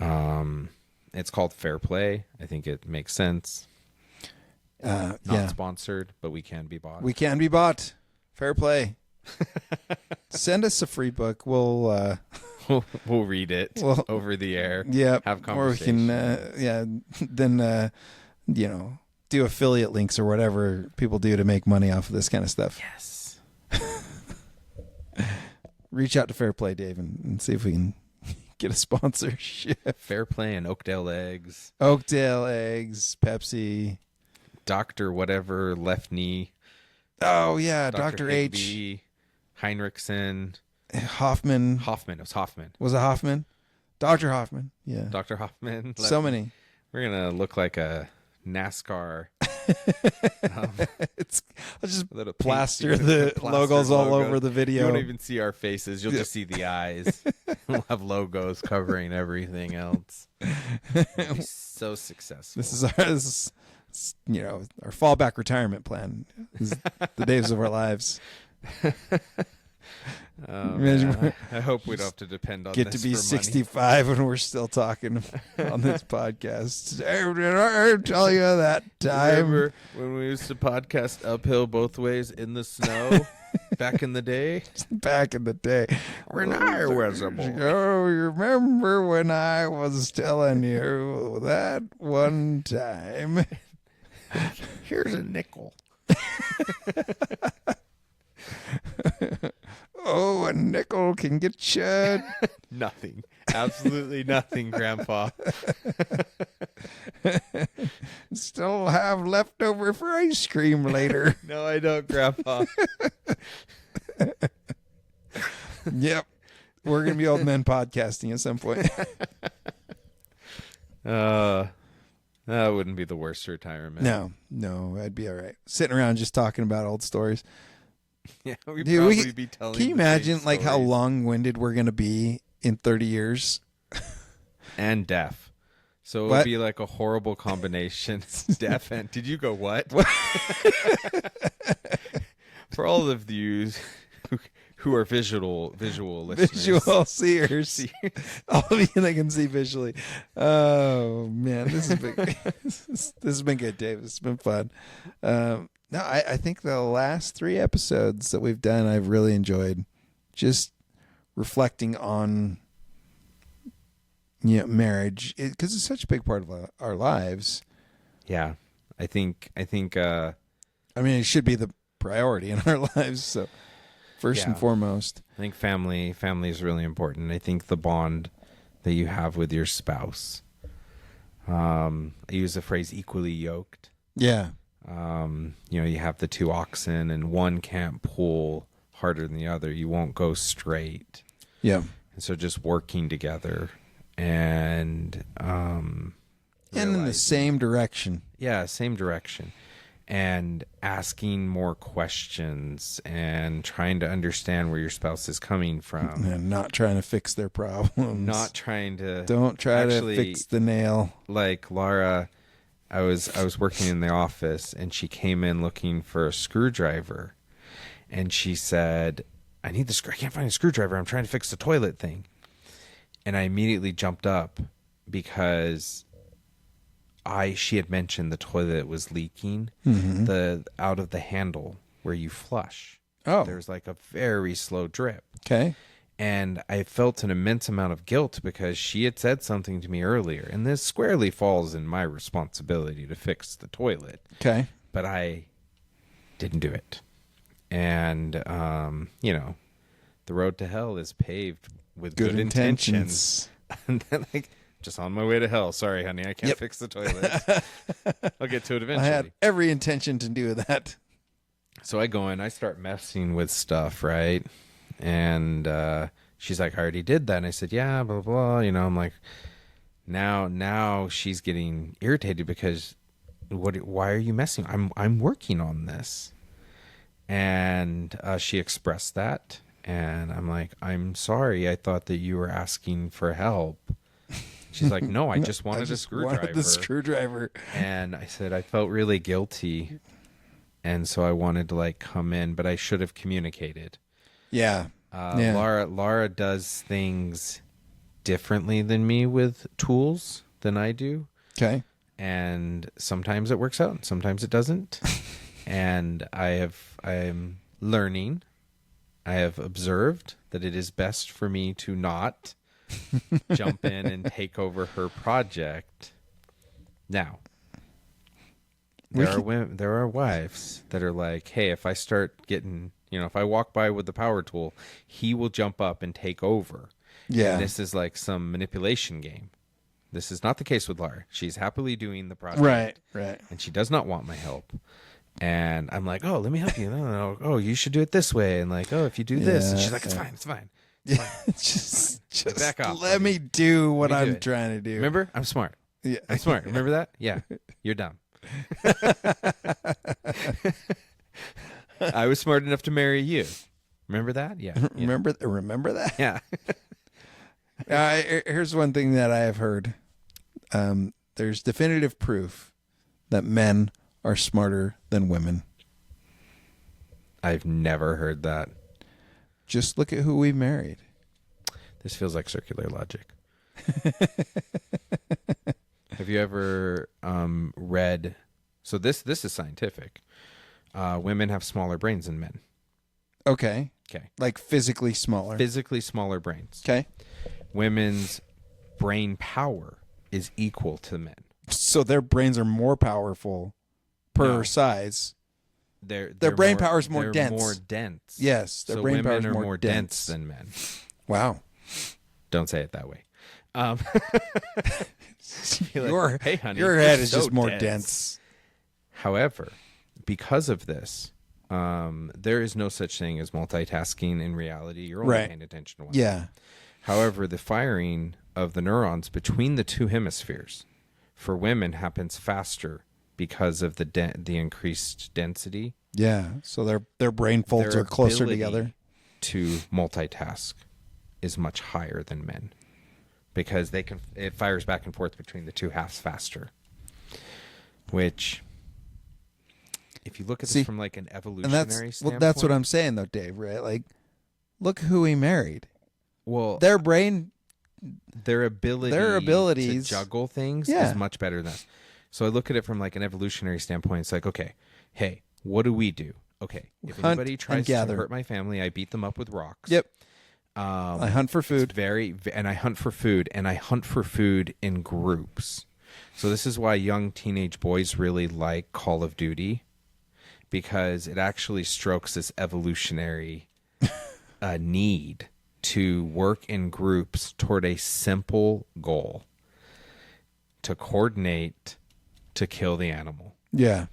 It's called Fair Play. I think it makes sense. Not sponsored, but we can be bought. We can be bought. Fair play. Send us a free book. We'll read it over the air. Yeah. Have conversation. Or we can, then, do affiliate links or whatever people do to make money off of this kind of stuff. Yes. Reach out to Fair Play, Dave, and see if we can get a sponsorship. Fair Play and Oakdale Eggs. Oakdale Eggs, Pepsi. Dr. whatever, left knee. Oh, yeah, Dr. H. Heinrichsen. Hoffman. It was Hoffman. Was it Hoffman? Dr. Hoffman. Yeah. Dr. Hoffman. So many. We're going to look like a NASCAR. I'll just plaster the logos all over the video. You won't even see our faces. You'll just see the eyes. We'll have logos covering everything else. We'll be so successful. This is our fallback retirement plan. This is the days of our lives. I hope we don't have to depend on get this to be for 65 money. and we're still talking on this podcast. I tell you that time. Remember when we used to podcast uphill both ways in the snow back in the day? Back in the day. When I was a boy. Oh, you remember when I was telling you that one time? Here's a nickel. Oh, a nickel can get you. Nothing. Absolutely nothing, Grandpa. Still have leftover for ice cream later. No, I don't, Grandpa. Yep. We're going to be old men podcasting at some point. That wouldn't be the worst retirement. No, I'd be all right. Sitting around just talking about old stories. Yeah, we'd probably be telling. Can you imagine how long-winded we're going to be in 30 years? And deaf. So it would be like a horrible combination. Deaf and... Did you go what? For all of you who are visual listeners. Visual seers. All of you that can see visually. Oh, man. This has been good, Dave. It's been fun. No, I think the last 3 episodes that we've done, I've really enjoyed just reflecting on marriage, because it's such a big part of our lives. Yeah, I think. I mean, it should be the priority in our lives. So, first and foremost, I think family is really important. I think the bond that you have with your spouse. I use the phrase "equally yoked." Yeah. You have the 2 oxen and one can't pull harder than the other. You won't go straight. Yeah. And so just working together and in the same direction. Yeah, same direction. And asking more questions and trying to understand where your spouse is coming from. And not trying to fix their problems. Not trying to... Don't try to fix the nail. Like Laura... I was working in the office and she came in looking for a screwdriver, and she said, I can't find a screwdriver. I'm trying to fix the toilet thing. And I immediately jumped up because she had mentioned the toilet was leaking out of the handle where you flush. Oh. There's like a very slow drip. Okay. And I felt an immense amount of guilt because she had said something to me earlier. And this squarely falls in my responsibility to fix the toilet. Okay. But I didn't do it. And, the road to hell is paved with good intentions. And then, just on my way to hell. Sorry, honey, I can't fix the toilet. I'll get to it eventually. I had every intention to do that. So I go in, I start messing with stuff, right? And she's like, I already did that. And I said, yeah, blah, blah, I'm like, now she's getting irritated because why are you messing? I'm working on this. And she expressed that. And I'm like, I'm sorry. I thought that you were asking for help. She's like, no, I just wanted a screwdriver. Wanted the screwdriver. And I said, I felt really guilty. And so I wanted to come in, but I should have communicated. Yeah. Laura does things differently than me with tools than I do. Okay. And sometimes it works out, and sometimes it doesn't. And I'm learning. I have observed that it is best for me to not jump in and take over her project. Now, there are wives that are like, hey, if I start getting, if I walk by with the power tool, he will jump up and take over. Yeah. And this is like some manipulation game. This is not the case with Laura. She's happily doing the project. Right. And she does not want my help. And I'm like, oh, let me help you. No. Oh, you should do it this way. And like, oh, if you do this. And she's like, it's fine. It's fine. just back off. Let me do what I'm trying to do. Remember? I'm smart. Yeah. I'm smart. Remember that? Yeah. You're dumb. I was smart enough to marry you. Remember that? Yeah. Remember that? Yeah. Here's one thing that I have heard. There's definitive proof that men are smarter than women. I've never heard that. Just look at who we married. This feels like circular logic. Have you ever read? So this is scientific. Women have smaller brains than men. Okay. Okay. Like physically smaller. Physically smaller brains. Okay. Women's brain power is equal to men. So their brains are more powerful per size. Their brain power is more dense. More dense. Yes, their brain power is more dense than men. Wow. Don't say it that way. Hey, honey, your head is so just more dense. However, because of this, there is no such thing as multitasking in reality. You're only paying attention to one thing. However, the firing of the neurons between the two hemispheres for women happens faster because of the increased density. Yeah, so their brain folds are closer together. To multitask is much higher than men because it fires back and forth between the two halves faster. Which, if you look at this from like an evolutionary standpoint, that's what I'm saying though, Dave. Right? Like, look who he married. Well, their brain, their abilities to juggle things is much better than us. So I look at it from like an evolutionary standpoint. It's like, okay, hey, what do we do? Okay, if anybody tries to hurt my family, I beat them up with rocks. Yep. I hunt for food. And I hunt for food, and I hunt for food in groups. So this is why young teenage boys really like Call of Duty, because it actually strokes this evolutionary need to work in groups toward a simple goal: to coordinate to kill the animal. Yeah.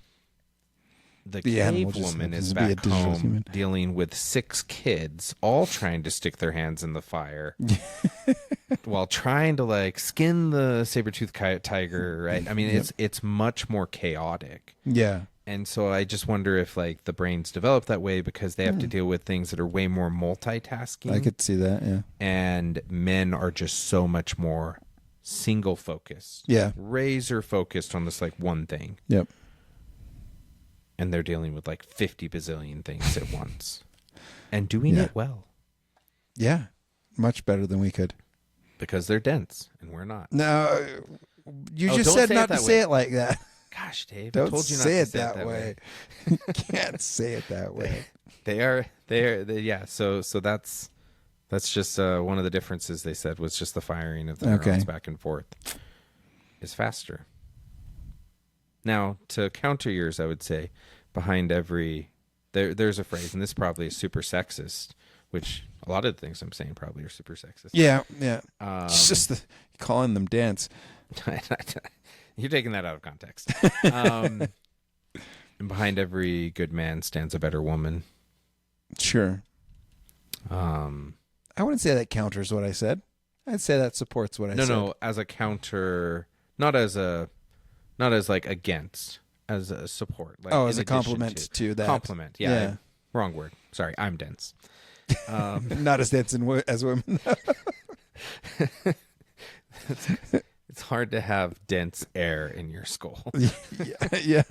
The cave woman is back home dealing with 6 kids, all trying to stick their hands in the fire while trying to like skin the saber-toothed tiger, right? I mean, it's much more chaotic. Yeah. And so I just wonder if like the brains develop that way because they have to deal with things that are way more multitasking. I could see that, yeah. And men are just so much more single focused. Yeah. Razor focused on this like one thing. Yep. And they're dealing with like 50 bazillion things at once and doing it well. Yeah. Much better than we could. Because they're dense and we're not. No, you just said not to say it like that. Gosh, Dave, don't I told you not say to say it that way. You can't say it that way. They are, yeah. So that's just one of the differences they said was just the firing of the neurons back and forth is faster. Now, to counter yours, I would say behind every there's a phrase, and this probably is super sexist, which a lot of the things I'm saying probably are super sexist. Yeah. It's just calling them dense. You're taking that out of context. And behind every good man stands a better woman. Sure. I wouldn't say that counters what I said. I'd say that supports what I said. No, as a counter, not as like against, as a support. Like as a compliment to that. Compliment, yeah. Wrong word. Sorry, I'm dense. Not as dense as women. It's hard to have dense air in your skull. Yeah.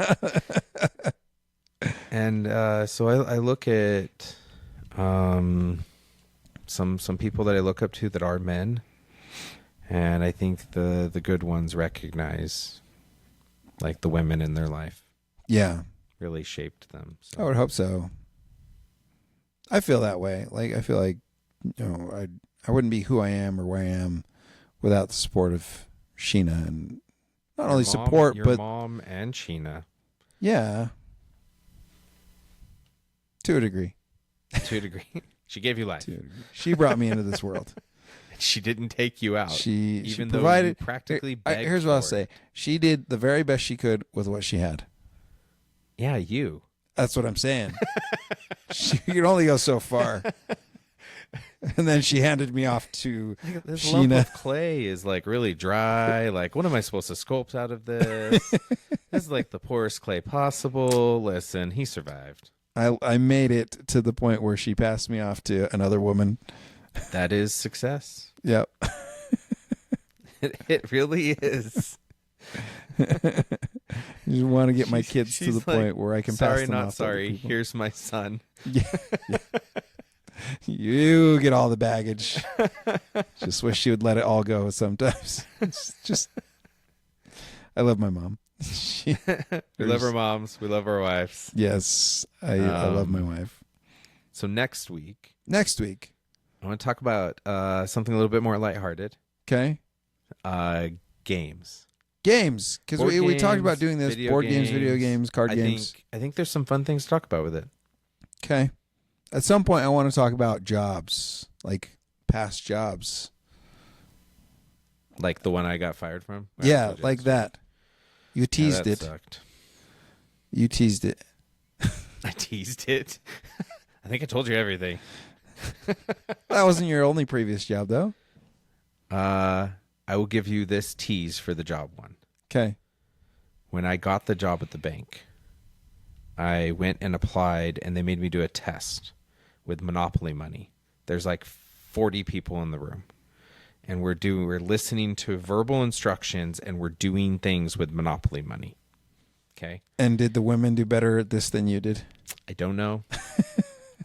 And so I look at some people that I look up to that are men, and I think the good ones recognize like the women in their life. Yeah. Really shaped them. So. I would hope so. I feel that way. Like, I feel like, I wouldn't be who I am or where I am without the support of Sheena, and not only support, your but mom and Sheena. Yeah. To a degree. To a degree. She gave you life. She brought me into this world. She didn't take you out. She though provided, you practically begged here's what I'll for it. say. She did the very best she could with what she had. Yeah, you. That's what I'm saying. She could only go so far. And then she handed me off to this Sheena. lump of clay is like really dry. Like, what am I supposed to sculpt out of this? This is like the poorest clay possible. Listen, he survived. I made it to the point where she passed me off to another woman. That is success. Yep. It really is. I just want to get my kids to the like, point where I can sorry, pass them not off. sorry. Here's my son. Yeah. You get all the baggage. Just wish she would let it all go sometimes. Just, I love my mom. We love our moms. We love our wives. Yes, I love my wife. So next week, I want to talk about something a little bit more lighthearted. Okay. Games. Games, because we talked about doing this. Board games, video games, card games. I think there's some fun things to talk about with it. Okay. At some point, I want to talk about jobs, like past jobs. Like the one I got fired from? Yeah, like that. You teased that it. Sucked. You teased it. I teased it. I think I told you everything. That wasn't your only previous job, though. I will give you this tease for the job one. Okay. When I got the job at the bank, I went and applied, and they made me do a test with Monopoly money. There's like 40 people in the room, and we're listening to verbal instructions, and we're doing things with Monopoly money. Okay. And did the women do better at this than you did? I don't know.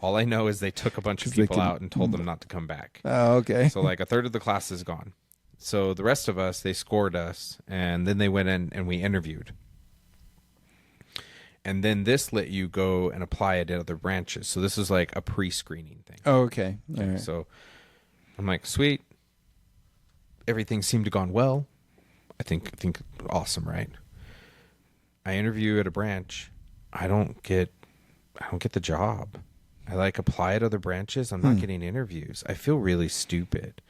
All I know is they took a bunch of people out and told them not to come back. Oh, okay. So like a third of the class is gone. So the rest of us, they scored us, and then they went in and we interviewed. And then this let you go and apply it at other branches. So this is like a pre-screening thing. Oh, okay. All right. So I'm like, sweet. Everything seemed to have gone well. I think awesome, right? I interview at a branch. I don't get the job. I like apply at other branches. I'm not getting interviews. I feel really stupid.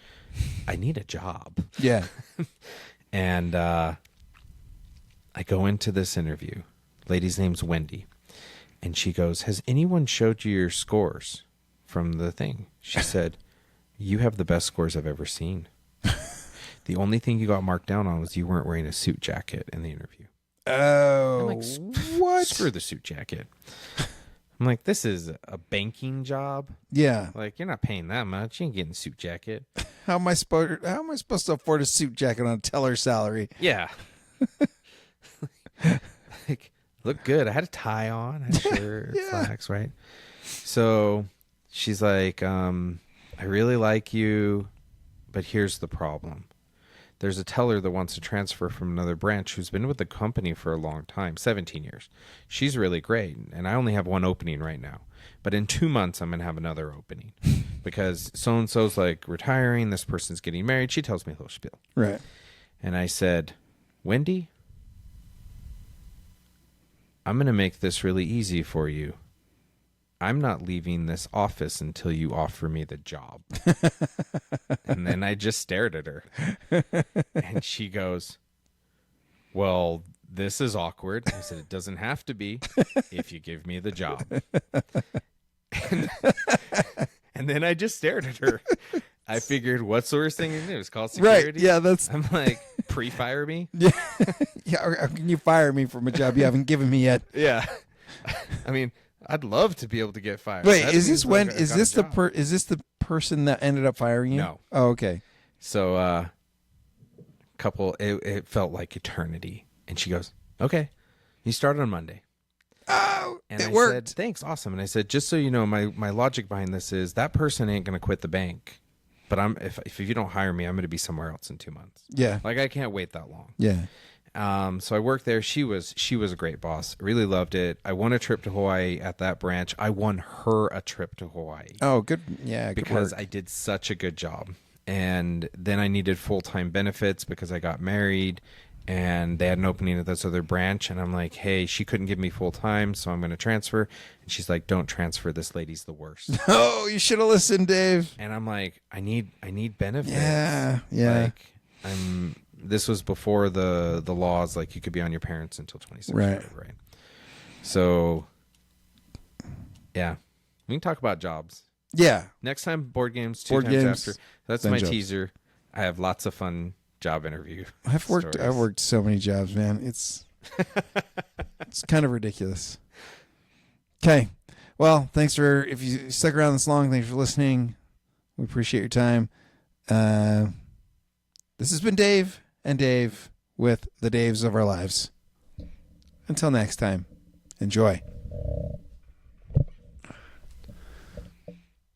I need a job. Yeah. And I go into this interview. Lady's name's Wendy. And she goes, has anyone showed you your scores from the thing? She said, you have the best scores I've ever seen. The only thing you got marked down on was you weren't wearing a suit jacket in the interview. Oh, I'm like, what? Screw the suit jacket. I'm like, this is a banking job. Yeah. Like, you're not paying that much. You ain't getting a suit jacket. How am I supposed to afford a suit jacket on a teller salary? Yeah. Like, look good. I had a tie on, I had a shirt, slacks, right? So she's like, I really like you, but here's the problem. There's a teller that wants to transfer from another branch who's been with the company for a long time, 17 years. She's really great, and I only have one opening right now. But in 2 months, I'm going to have another opening because so-and-so's like retiring, this person's getting married. She tells me a little spiel. Right. And I said, Wendy, I'm going to make this really easy for you. I'm not leaving this office until you offer me the job. And then I just stared at her. And she goes, well, this is awkward. I said, it doesn't have to be if you give me the job. And then I just stared at her. I figured, what's the worst thing you can do? It's called security. Right. Yeah, that's. I'm like, pre-fire me? Yeah. Yeah. Or how can you fire me from a job you haven't given me yet? Yeah. I mean, I'd love to be able to get fired. Wait, That is means this when? I Is got this a the job. is this the person that ended up firing you? No. Oh, okay. So, it felt like eternity. And she goes, okay, you start on Monday. Oh, And it I worked. said, thanks, awesome. And I said, just so you know, my logic behind this is that person ain't going to quit the bank. But if you don't hire me, I'm going to be somewhere else in 2 months. Yeah. Like, I can't wait that long. Yeah. So I worked there. She was a great boss. I really loved it. I won a trip to Hawaii at that branch. I won her a trip to Hawaii. Oh, good. Yeah, good because work. I did such a good job. And then I needed full-time benefits because I got married, and they had an opening at this other branch. And I'm like, hey, she couldn't give me full-time, so I'm going to transfer. And she's like, don't transfer. This lady's the worst. Oh, you should have listened, Dave. And I'm like, I need benefits. Yeah. Like, this was before the laws, like you could be on your parents until 26. Right. Right. So, yeah, we can talk about jobs. Yeah. Next time, board games. Board times games, after. That's my teaser. I have lots of fun job interview. I've worked so many jobs, man. It's kind of ridiculous. Okay. Well, thanks if you stuck around this long, thanks for listening. We appreciate your time. This has been Dave and Dave with the Daves of our lives. Until next time, enjoy.